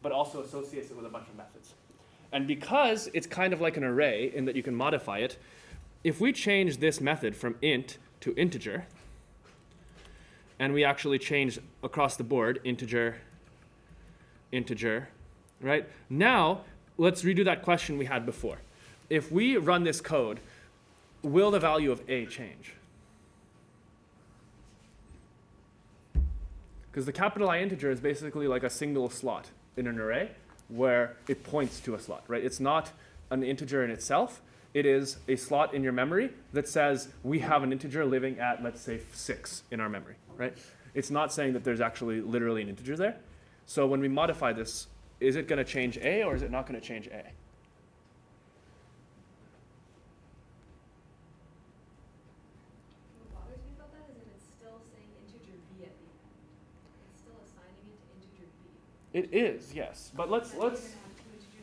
but also associates it with a bunch of methods. And because it's kind of like an array in that you can modify it, if we change this method from int to integer, and we actually change across the board integer, integer, right? Now, let's redo that question we had before. If we run this code, will the value of a change? Because the capital I integer is basically like a single slot in an array where it points to a slot, right? It's not an integer in itself. It is a slot in your memory that says we have an integer living at, let's say, 6 in our memory, right? It's not saying that there's actually literally an integer there. So when we modify this, is it going to change a or is it not going to change a? It is, yes. But let's Would you just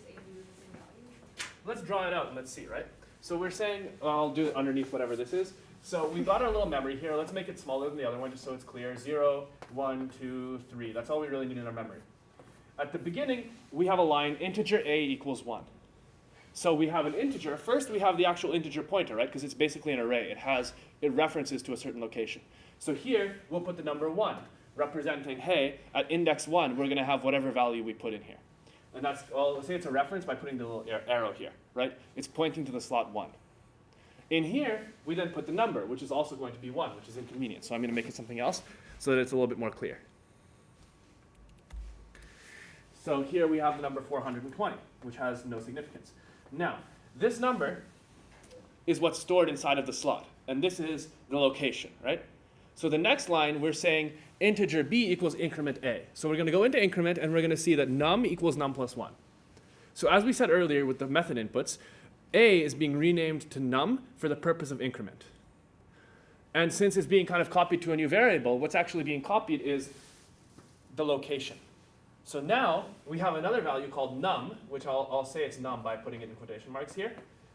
A and B with the same value? let's draw it out and let's see, right? So we're saying, I'll do it underneath whatever this is. So we've got our little memory here. Let's make it smaller than the other one just so it's clear. 0, 1, 2, 3. That's all we really need in our memory. At the beginning, we have a line, integer a equals 1. So we have an integer. First, we have the actual integer pointer, right? Because it's basically an array. It references to a certain location. So here, we'll put the number 1, representing, hey, at index 1, we're going to have whatever value we put in here. And that's, well, let's say it's a reference by putting the little arrow here, right? It's pointing to the slot 1. In here, we then put the number, which is also going to be 1, which is inconvenient. So I'm going to make it something else so that it's a little bit more clear. So here we have the number 420, which has no significance. Now, this number is what's stored inside of the slot, and this is the location, right? So the next line, we're saying integer b equals increment a. So we're going to go into increment, and we're going to see that num equals num plus 1. So as we said earlier with the method inputs, a is being renamed to num for the purpose of increment. And since it's being kind of copied to a new variable, what's actually being copied is the location. So now we have another value called num, which I'll say it's num by putting it in quotation marks here,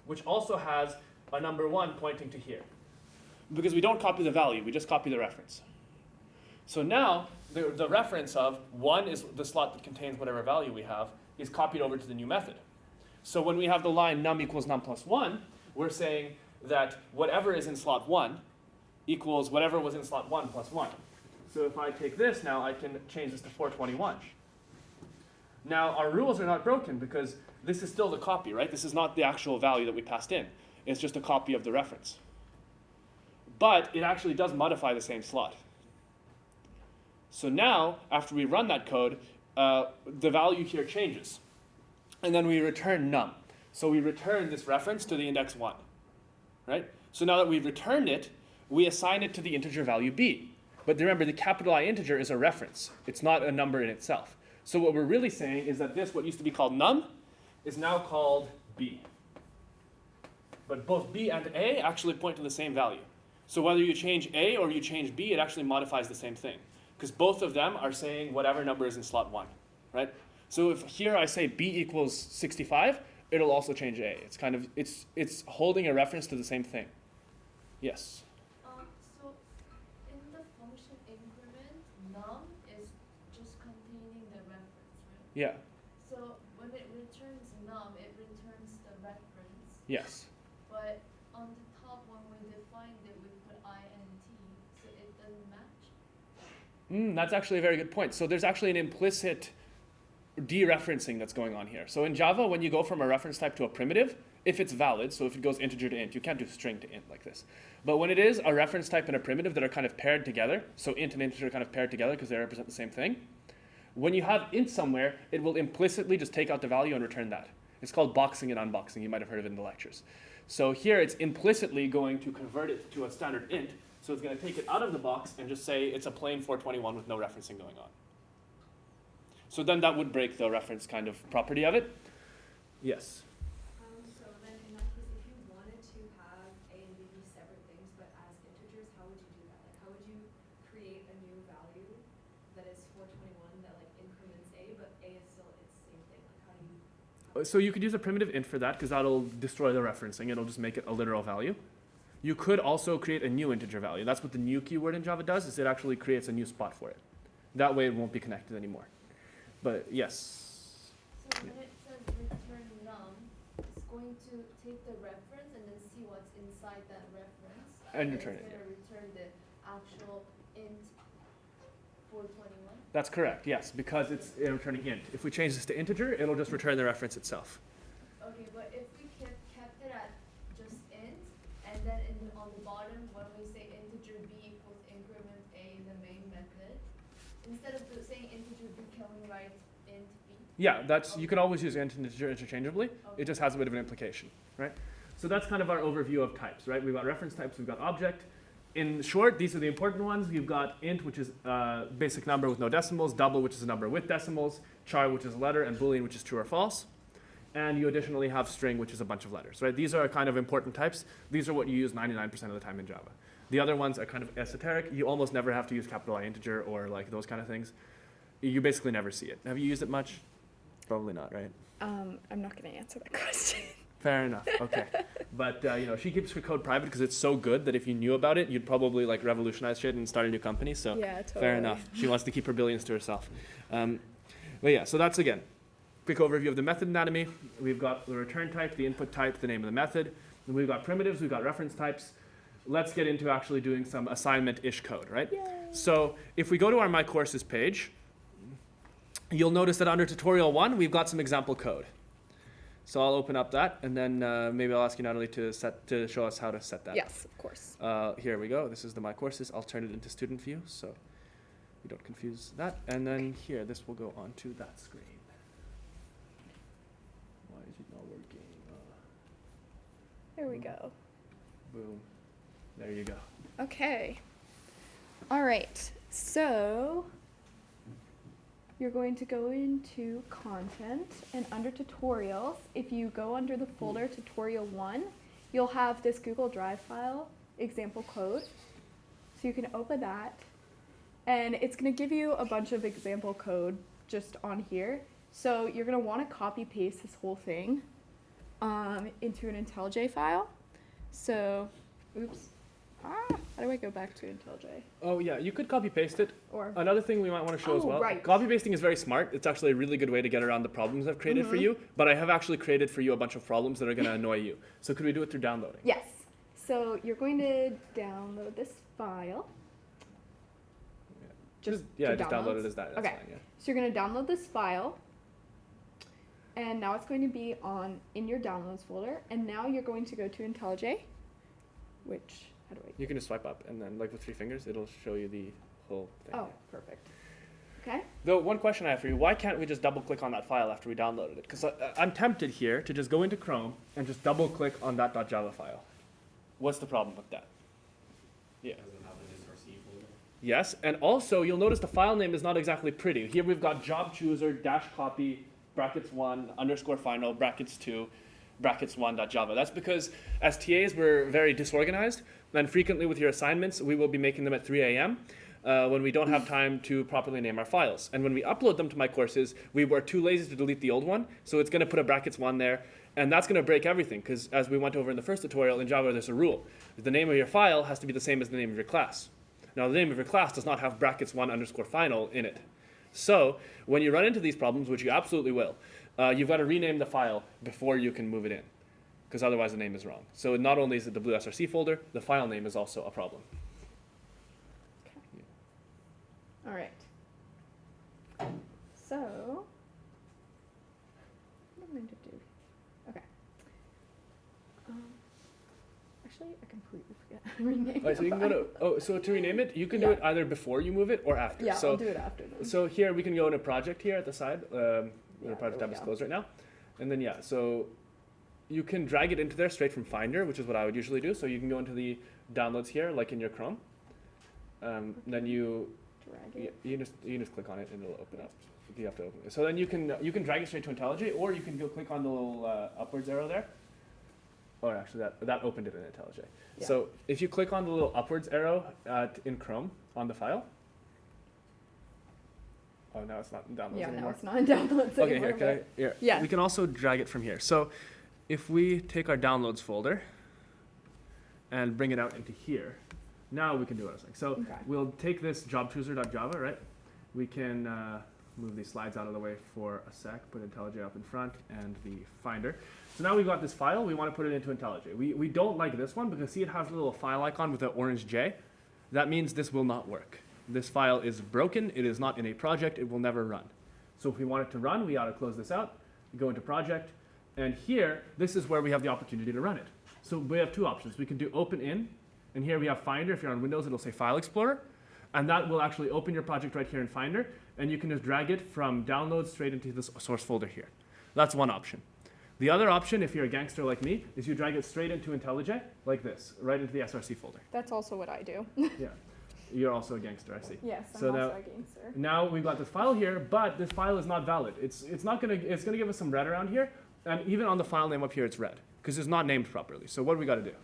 which also has a number 1 pointing to here. Because we don't copy the value, we just copy the reference. So now the reference of 1 is the slot that contains whatever value we have, is copied over to the new method. So when we have the line num equals num plus 1, we're saying that whatever is in slot 1 equals whatever was in slot 1 plus 1. So if I take this now, I can change this to 421. Now our rules are not broken because this is still the copy, right? This is not the actual value that we passed in. It's just a copy of the reference. But it actually does modify the same slot. So now, after we run that code, the value here changes. And then we return num. So we return this reference to the index 1, right? So now that we've returned it, we assign it to the integer value b. But remember, the capital I integer is a reference. It's not a number in itself. So what we're really saying is that this, what used to be called num, is now called b. But both b and a actually point to the same value. So whether you change a or you change b, it actually modifies the same thing. Because both of them are saying whatever number is in slot 1, right? So if here I say b equals 65, it'll also change a. It's kind of, it's holding a reference to the same thing. Yes? So in the function increment, num is just containing the reference, right? Yeah. So when it returns num, it returns the reference. Yes. But on the top, when we defined it, we put int, so it doesn't match. That's actually a very good point. So there's actually an implicit dereferencing that's going on here. So in Java, when you go from a reference type to a primitive, if it's valid, so if it goes integer to int, you can't do string to int like this. But when it is a reference type and a primitive that are kind of paired together, so int and integer are kind of paired together because they represent the same thing, when you have int somewhere, it will implicitly just take out the value and return that. It's called boxing and unboxing. You might have heard of it in the lectures. So here it's implicitly going to convert it to a standard int. So it's going to take it out of the box and just say it's a plain 421 with no referencing going on. So then that would break the reference kind of property of it. Yes. So then in that case, if you wanted to have a and b be separate things, but as integers, how would you do that? Like, how would you create a new value that is 421 that like increments a, but a is still its same thing? Like, how do you? So you could use a primitive int for that because that'll destroy the referencing. It'll just make it a literal value. You could also create a new integer value. That's what the new keyword in Java does, is it actually creates a new spot for it. That way it won't be connected anymore. But yes. So when it says return num, it's going to take the reference and then see what's inside that reference. And return it, it's going to return the actual int 421. That's correct, yes, because it's returning int. If we change this to integer, it'll just return the reference itself. Okay, but if we kept it at just int, and then on the bottom, when we say integer b equals increment a in the main method, instead of saying integer b, can we write int b? Yeah, you can always use int and integer interchangeably. It just has a bit of an implication, right? So that's kind of our overview of types, right? We've got reference types, we've got object. In short, these are the important ones. You've got int, which is a basic number with no decimals, double, which is a number with decimals, char, which is a letter, and boolean, which is true or false. And you additionally have string, which is a bunch of letters, right? These are kind of important types. These are what you use 99% of the time in Java. The other ones are kind of esoteric. You almost never have to use capital I integer or like those kind of things. you basically never see it. Have you used it much? Probably not, right? I'm not going to answer that question. Fair enough. Okay, but she keeps her code private because it's so good that if you knew about it, you'd probably like revolutionize shit and start a new company. So Yeah, totally. fair enough. She wants to keep her billions to herself. But yeah, so that's again, quick overview of the method anatomy. We've got the return type, the input type, the name of the method. And we've got primitives. We've got reference types. Let's get into actually doing some assignment-ish code, right? Yay. So if we go to our My Courses page, you'll notice that under tutorial 1, we've got some example code. So I'll open up that, and then maybe I'll ask you, Natalie, to show us how to set that. Yes, of course. Here we go. This is the My Courses. I'll turn it into student view, so we don't confuse that. And then here, this will go onto that screen. Why is it not working? There we go. Boom. There you go. Okay. All right. So you're going to go into content, and under tutorials, if you go under the folder tutorial 1, you'll have this Google Drive file, example code. So you can open that, and it's going to give you a bunch of example code just on here. So you're going to want to copy paste this whole thing into an IntelliJ file. So, oops. How do I go back to IntelliJ? Oh yeah, you could copy paste it. Or Another thing we might want to show as Oh, well. right. Copy pasting is very smart. It's actually a really good way to get around the problems I've created for you. But I have actually created for you a bunch of problems that are going to annoy you. So could we do it through downloading? yes. So you're going to download this file. Just to download downloads? it as that. That's Okay. fine, yeah. So you're going to download this file, and now it's going to be in your downloads folder. And now you're going to go to IntelliJ, which how do I? You can just swipe up, and then like with 3 fingers, it'll show you the whole thing. Oh, perfect. Okay. Though one question I have for you: why can't we just double click on that file after we downloaded it? Because I'm tempted here to just go into Chrome and just double click on that .java file. What's the problem with that? Yeah. Doesn't have an SRC folder. Yes, and also you'll notice the file name is not exactly pretty. Here we've got job chooser dash copy brackets 1 underscore final brackets 2 brackets 1.java. That's because as TAs we're very disorganized, and frequently with your assignments we will be making them at 3 a.m. When we don't have time to properly name our files. And when we upload them to My Courses, we were too lazy to delete the old one, so it's going to put a brackets 1 there, and that's going to break everything, because as we went over in the first tutorial in Java, there's a rule. The name of your file has to be the same as the name of your class. Now, the name of your class does not have brackets 1 underscore final in it. So when you run into these problems, which you absolutely will, you've got to rename the file before you can move it in, because otherwise the name is wrong. So not only is it the blue SRC folder, the file name is also a problem. All right. So, what am I going to do? Okay. Actually, I completely forget how to rename Right, so you can go to, so to rename it, you can do Yeah. it either before you move it or after. Yeah, so, I'll do it after then. So here we can go in a project here at the side. The Yeah, project there tab we is go. closed right now. And then yeah, so you can drag it into there straight from Finder, which is what I would usually do. So you can go into the downloads here, like in your Chrome. Then you Drag it. you just click on it and it'll open up. You have to open it. So then you can drag it straight to IntelliJ, or you can go click on the little upwards arrow there. Or actually, that opened it in IntelliJ. Yeah. So if you click on the little upwards arrow in Chrome on the file. Oh, now it's not in downloads Yeah, anymore. no, it's not in downloads Okay, anymore. here, can I, here. Yeah. We can also drag it from here. So if we take our downloads folder and bring it out into here, now we can do what I was like. So Okay. we'll take this jobchooser.java, right? We can move these slides out of the way for a sec, put IntelliJ up in front and the Finder. So now we've got this file, we want to put it into IntelliJ. We don't like this one because see it has a little file icon with an orange J. That means this will not work. This file is broken, it is not in a project, it will never run. So if we want it to run, we ought to close this out, go into project, and here, this is where we have the opportunity to run it. So we have 2 options. We can do open in, and here we have Finder. If you're on Windows, it'll say File Explorer, and that will actually open your project right here in Finder, and you can just drag it from downloads straight into the source folder here. That's one option. The other option, if you're a gangster like me, is you drag it straight into IntelliJ, like this, right into the SRC folder. That's also what I do. Yeah, you're also a gangster, I see. Yes, I'm So also now- a gangster. Now we've got this file here, but this file is not valid. It's gonna give us some red around here, and even on the file name up here, it's red because it's not named properly. So what do we got to do?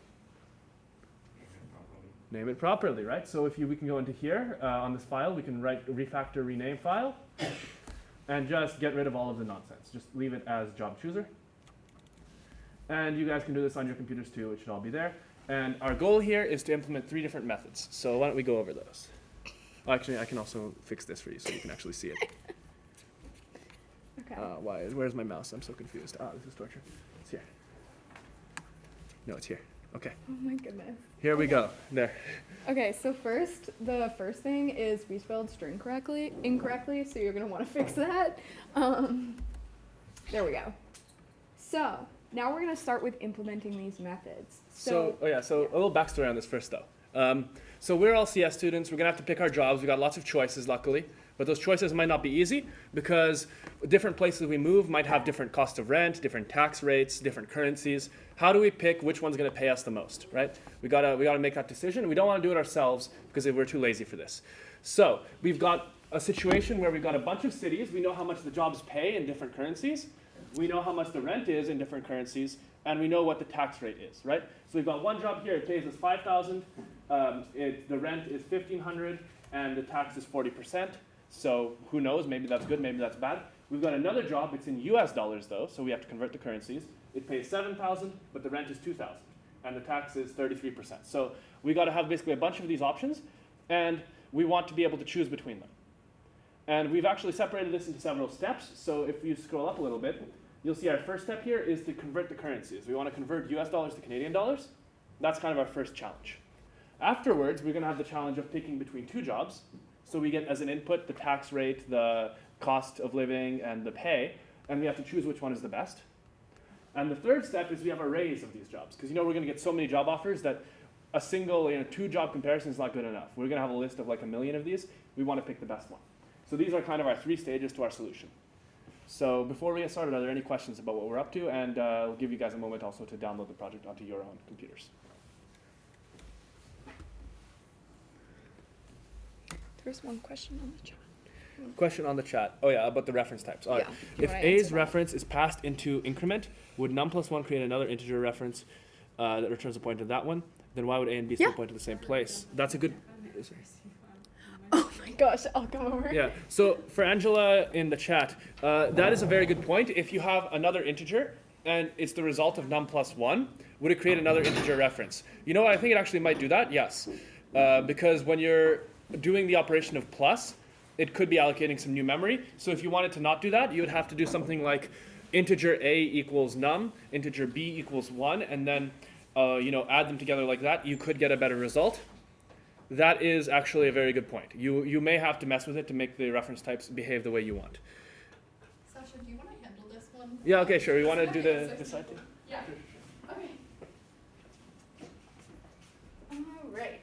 name it properly, right? So if we can go into here on this file, we can write refactor rename file and just get rid of all of the nonsense. Just leave it as job chooser. And you guys can do this on your computers too. It should all be there. And our goal here is to implement 3 different methods. So why don't we go over those? Oh, actually, I can also fix this for you so you can actually see it. Okay. Where's my mouse? I'm so confused. This is torture. It's here. No, it's here. Okay. Oh my goodness. Here we go. There. Okay, so the first thing is we spelled string incorrectly, so you're gonna want to fix that. There we go. So now we're gonna start with implementing these methods. So a little backstory on this first though. So we're all CS students. We're gonna have to pick our jobs. We got lots of choices, luckily, but those choices might not be easy because different places we move might have different cost of rent, different tax rates, different currencies. How do we pick which one's gonna pay us the most, right? We gotta make that decision. We don't wanna do it ourselves because we're too lazy for this. So we've got a situation where we've got a bunch of cities. We know how much the jobs pay in different currencies. We know how much the rent is in different currencies, and we know what the tax rate is, right? So we've got one job here. It pays us 5,000. The rent is 1,500, and the tax is 40%. So who knows? Maybe that's good. Maybe that's bad. We've got another job. It's in U.S. dollars though, so we have to convert the currencies. It pays 7,000, but the rent is 2,000, and the tax is 33%. So we got to have basically a bunch of these options, and we want to be able to choose between them. And we've actually separated this into several steps. So if you scroll up a little bit, you'll see our first step here is to convert the currencies. We want to convert US dollars to Canadian dollars. That's kind of our first challenge. Afterwards, we're going to have the challenge of picking between 2 jobs. So we get as an input the tax rate, the cost of living, and the pay. And we have to choose which one is the best. And the third step is we have arrays of these jobs. Because we're going to get so many job offers that a single 2-job comparison is not good enough. We're going to have a list of like 1 million of these. We want to pick the best one. So these are kind of our 3 stages to our solution. So before we get started, are there any questions about what we're up to? And I'll give you guys a moment also to download the project onto your own computers. There's one question on the chat. Question on the chat. Oh yeah, about the reference types. All right. Yeah, do you If wanna A's answer that? reference is passed into increment, would num+1 create another integer reference that returns a point to that one? Then why would A and B still Yeah. point to the same place? That's a good... Oh my gosh, I'll come over. Yeah, so for Angela in the chat, that is a very good point. If you have another integer and it's the result of num+1, would it create another integer reference? You know what, I think it actually might do that, yes. Because when you're doing the operation of plus, it could be allocating some new memory. So if you wanted to not do that, you would have to do something like integer A equals num, integer B equals 1, and then add them together like that. You could get a better result. That is actually a very good point. You may have to mess with it to make the reference types behave the way you want. Sasha, do you want to handle this one? Yeah, okay, sure. You want to do Okay, the so- side thing? Yeah. Okay. All right.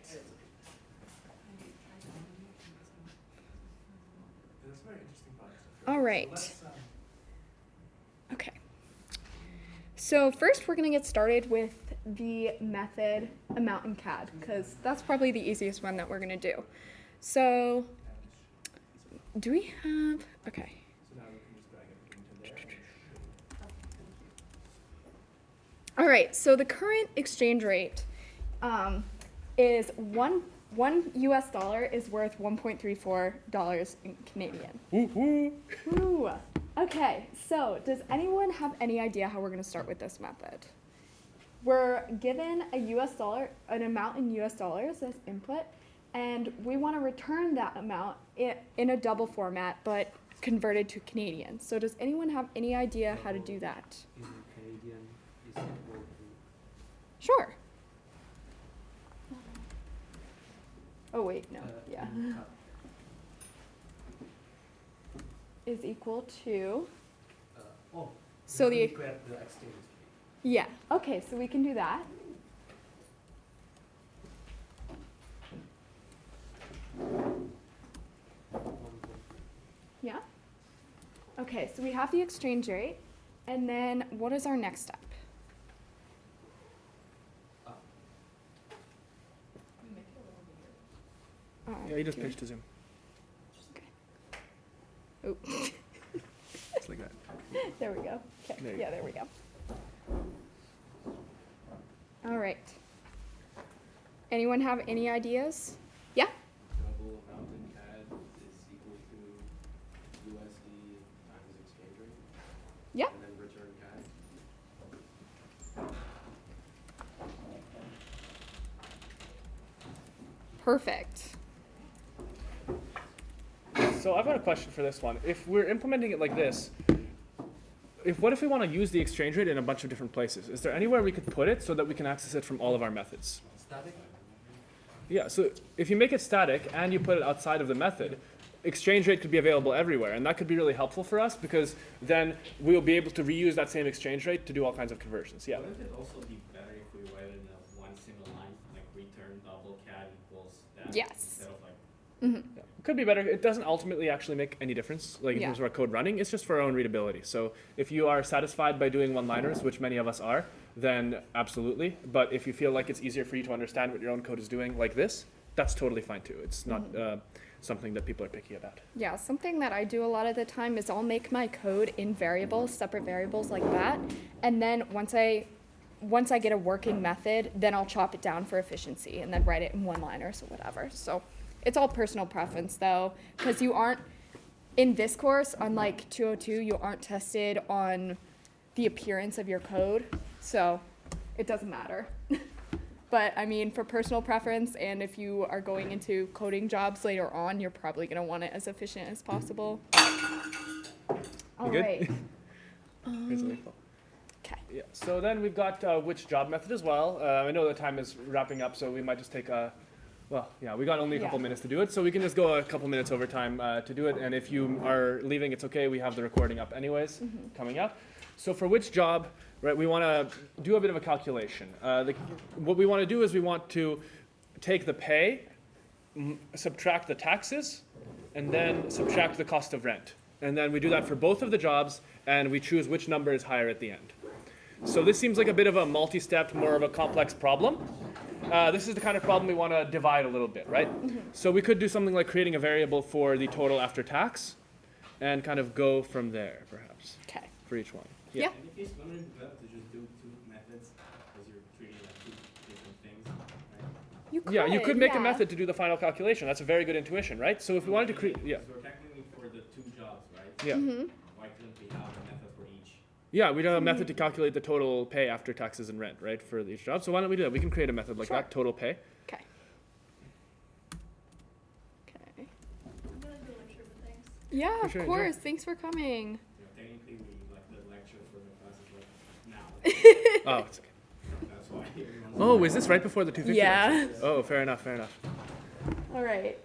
That's very interesting product. All right. Okay. So first we're going to get started with the method amount in CAD because that's probably the easiest one that we're going to do. So do we have, okay. So now we can just drag it into there. All right, so the current exchange rate is one US dollar is worth $1.34 in Canadian. Woo woo. Ooh. Okay, so does anyone have any idea how we're going to start with this method? We're given a US dollar, an amount in US dollars as input, and we want to return that amount in a double format, but converted to Canadian. So does anyone have any idea how to do that? Is Canadian is equal to Sure. Oh wait, no, yeah. Is equal to, so the, Grab the exchange. yeah, okay, so we can do that. Yeah. Okay, so we have the exchange rate, and then what is our next step? Make it a little bigger. Yeah, you just do you- pitch to zoom. Oh, Just like that. there we go. There Okay, you yeah, there we go. All right. Anyone have any ideas? Yeah? Double amount in CAD is equal to USD times exchange rate. Yeah. And then return CAD. Perfect. So I've got a question for this one. If we're implementing it like this, what if we want to use the exchange rate in a bunch of different places? Is there anywhere we could put it so that we can access it from all of our methods? Static? Yeah, so if you make it static and you put it outside of the method, exchange rate could be available everywhere, and that could be really helpful for us because then we'll be able to reuse that same exchange rate to do all kinds of conversions. Yeah. Wouldn't it also be better if we write it in a one single line, like return double CAD equals that? Yes. Instead of like, Yeah. Could be better. It doesn't ultimately actually make any difference, like in Yeah. terms of our code running. It's just for our own readability. So if you are satisfied by doing one-liners, which many of us are, then absolutely. But if you feel like it's easier for you to understand what your own code is doing like this, that's totally fine too. It's not something that people are picky about. Yeah, something that I do a lot of the time is I'll make my code in variables, separate variables like that. And then once I get a working method, then I'll chop it down for efficiency and then write it in one-liners or whatever. So it's all personal preference though, because you aren't, in this course, unlike 202, you aren't tested on the appearance of your code. So it doesn't matter. But I mean, for personal preference, and if you are going into coding jobs later on, you're probably going to want it as efficient as possible. All good? right. Here's the link. Okay. Yeah. So then we've got which job method as well. I know the time is wrapping up, so we might just take a. Well, yeah, we got only a couple Yeah. minutes to do it, so we can just go a couple minutes over time to do it. And if you are leaving, it's okay. We have the recording up anyways, coming up. So for which job, right, we want to do a bit of a calculation. What we want to do is we want to take the pay, subtract the taxes, and then subtract the cost of rent. And then we do that for both of the jobs, and we choose which number is higher at the end. So this seems like a bit of a multi-step, more of a complex problem. This is the kind of problem we want to divide a little bit, right? So we could do something like creating a variable for the total after tax, and kind of go from there, perhaps, Okay. for each one. Yeah. in case wondering whether to just do two methods because you're treating like two different things, right? You could. Yeah, you could make yeah. a method to do the final calculation. That's a very good intuition, right? So if we wanted to create, yeah, Because we're calculating for the two jobs, right? yeah. Why couldn't we have a method for each? Yeah, we'd have a method to calculate the total pay after taxes and rent, right, for each job. So why don't we do that? We can create a method like Sure. that, total pay. Okay. Okay. I'm gonna do a lecture, but thanks. Yeah, For of sure, yeah. course. Thanks for coming. You know, technically, we like the lecture for the classes like now. Oh, it's okay. That's why. Oh, is this right before the 250? Yeah. lecture? Oh, fair enough, fair enough. All right.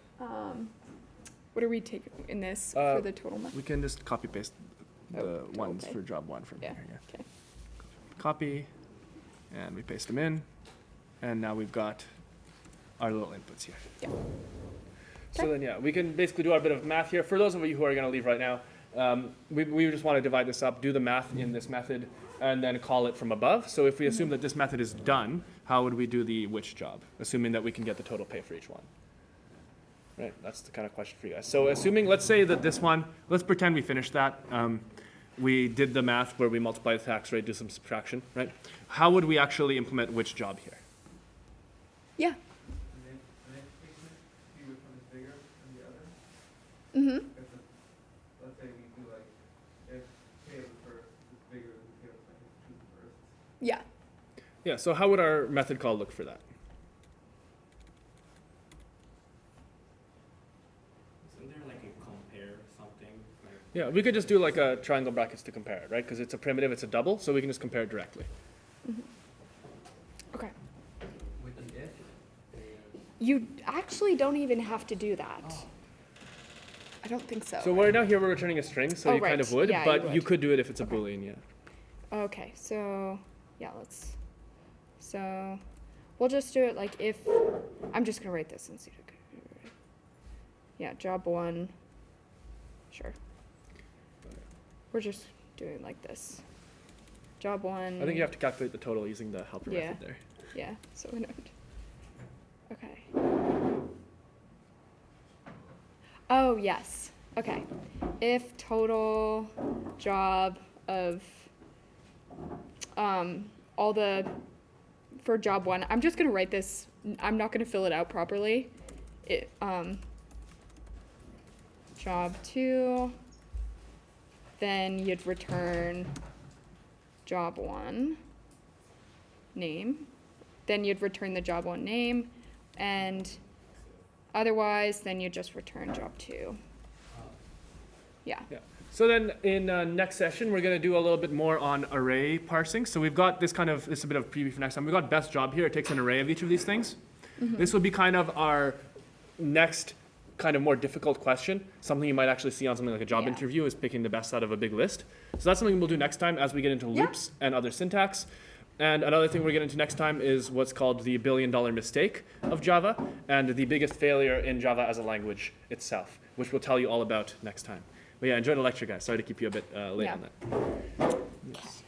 What are we taking in this Uh, for the total method? We can just copy paste the total ones pay. for job one from Yeah. here. Yeah. Okay. Copy, and we paste them in, and now we've got our little inputs here. Yeah. So Okay. then, yeah, we can basically do our bit of math here. For those of you who are going to leave right now, we just want to divide this up, do the math in this method, and then call it from above. So if we assume that this method is done, how would we do the which job, assuming that we can get the total pay for each one? Right, that's the kind of question for you guys. So assuming, let's say that this one, let's pretend we finished that. We did the math where we multiply the tax rate, do some subtraction, right? How would we actually implement which job here? Yeah. The next statement, see which one is bigger than the other. Mm-hmm. If it's, let's say we do like, if K of the first is bigger than K of the second, choose the first. Yeah. Yeah, so how would our method call look for that? Isn't there like a compare something? Like, Yeah, we could just do like a triangle brackets to compare it, right? Because it's a primitive, it's a double, so we can just compare it directly. Okay. With an if? You actually don't even have to do that. Oh. I don't think so. So right now here we're returning a string, so Oh, you kind right. of would, Yeah, you but you would. could do it if it's a Okay. Boolean, yeah. Okay, so yeah, so we'll just do it like if, I'm just gonna write this and see. Yeah, job one, sure. We're just doing like this. Job one. I think you have to calculate the total using the helper Yeah. method there. Yeah, so we don't. Okay. Oh, yes. Okay. If total job of all the, for job one, I'm just going to write this I'm not going to fill it out properly. Job 2, then you'd return job 1 name, then you'd return the job 1 name, and otherwise then you just return job 2. Yeah. So then in next session, we're going to do a little bit more on array parsing. So we've got this is a bit of a preview for next time. We've got best job here. It takes an array of each of these things. This would be kind of our next kind of more difficult question. Something you might actually see on something like a job Yeah. interview is picking the best out of a big list. So that's something we'll do next time as we get into loops and other syntax. And another thing we're getting into next time is what's called the $1 billion mistake of Java and the biggest failure in Java as a language itself, which we'll tell you all about next time. But yeah, enjoy the lecture, guys. Sorry to keep you a bit late Yeah. on that. Yes.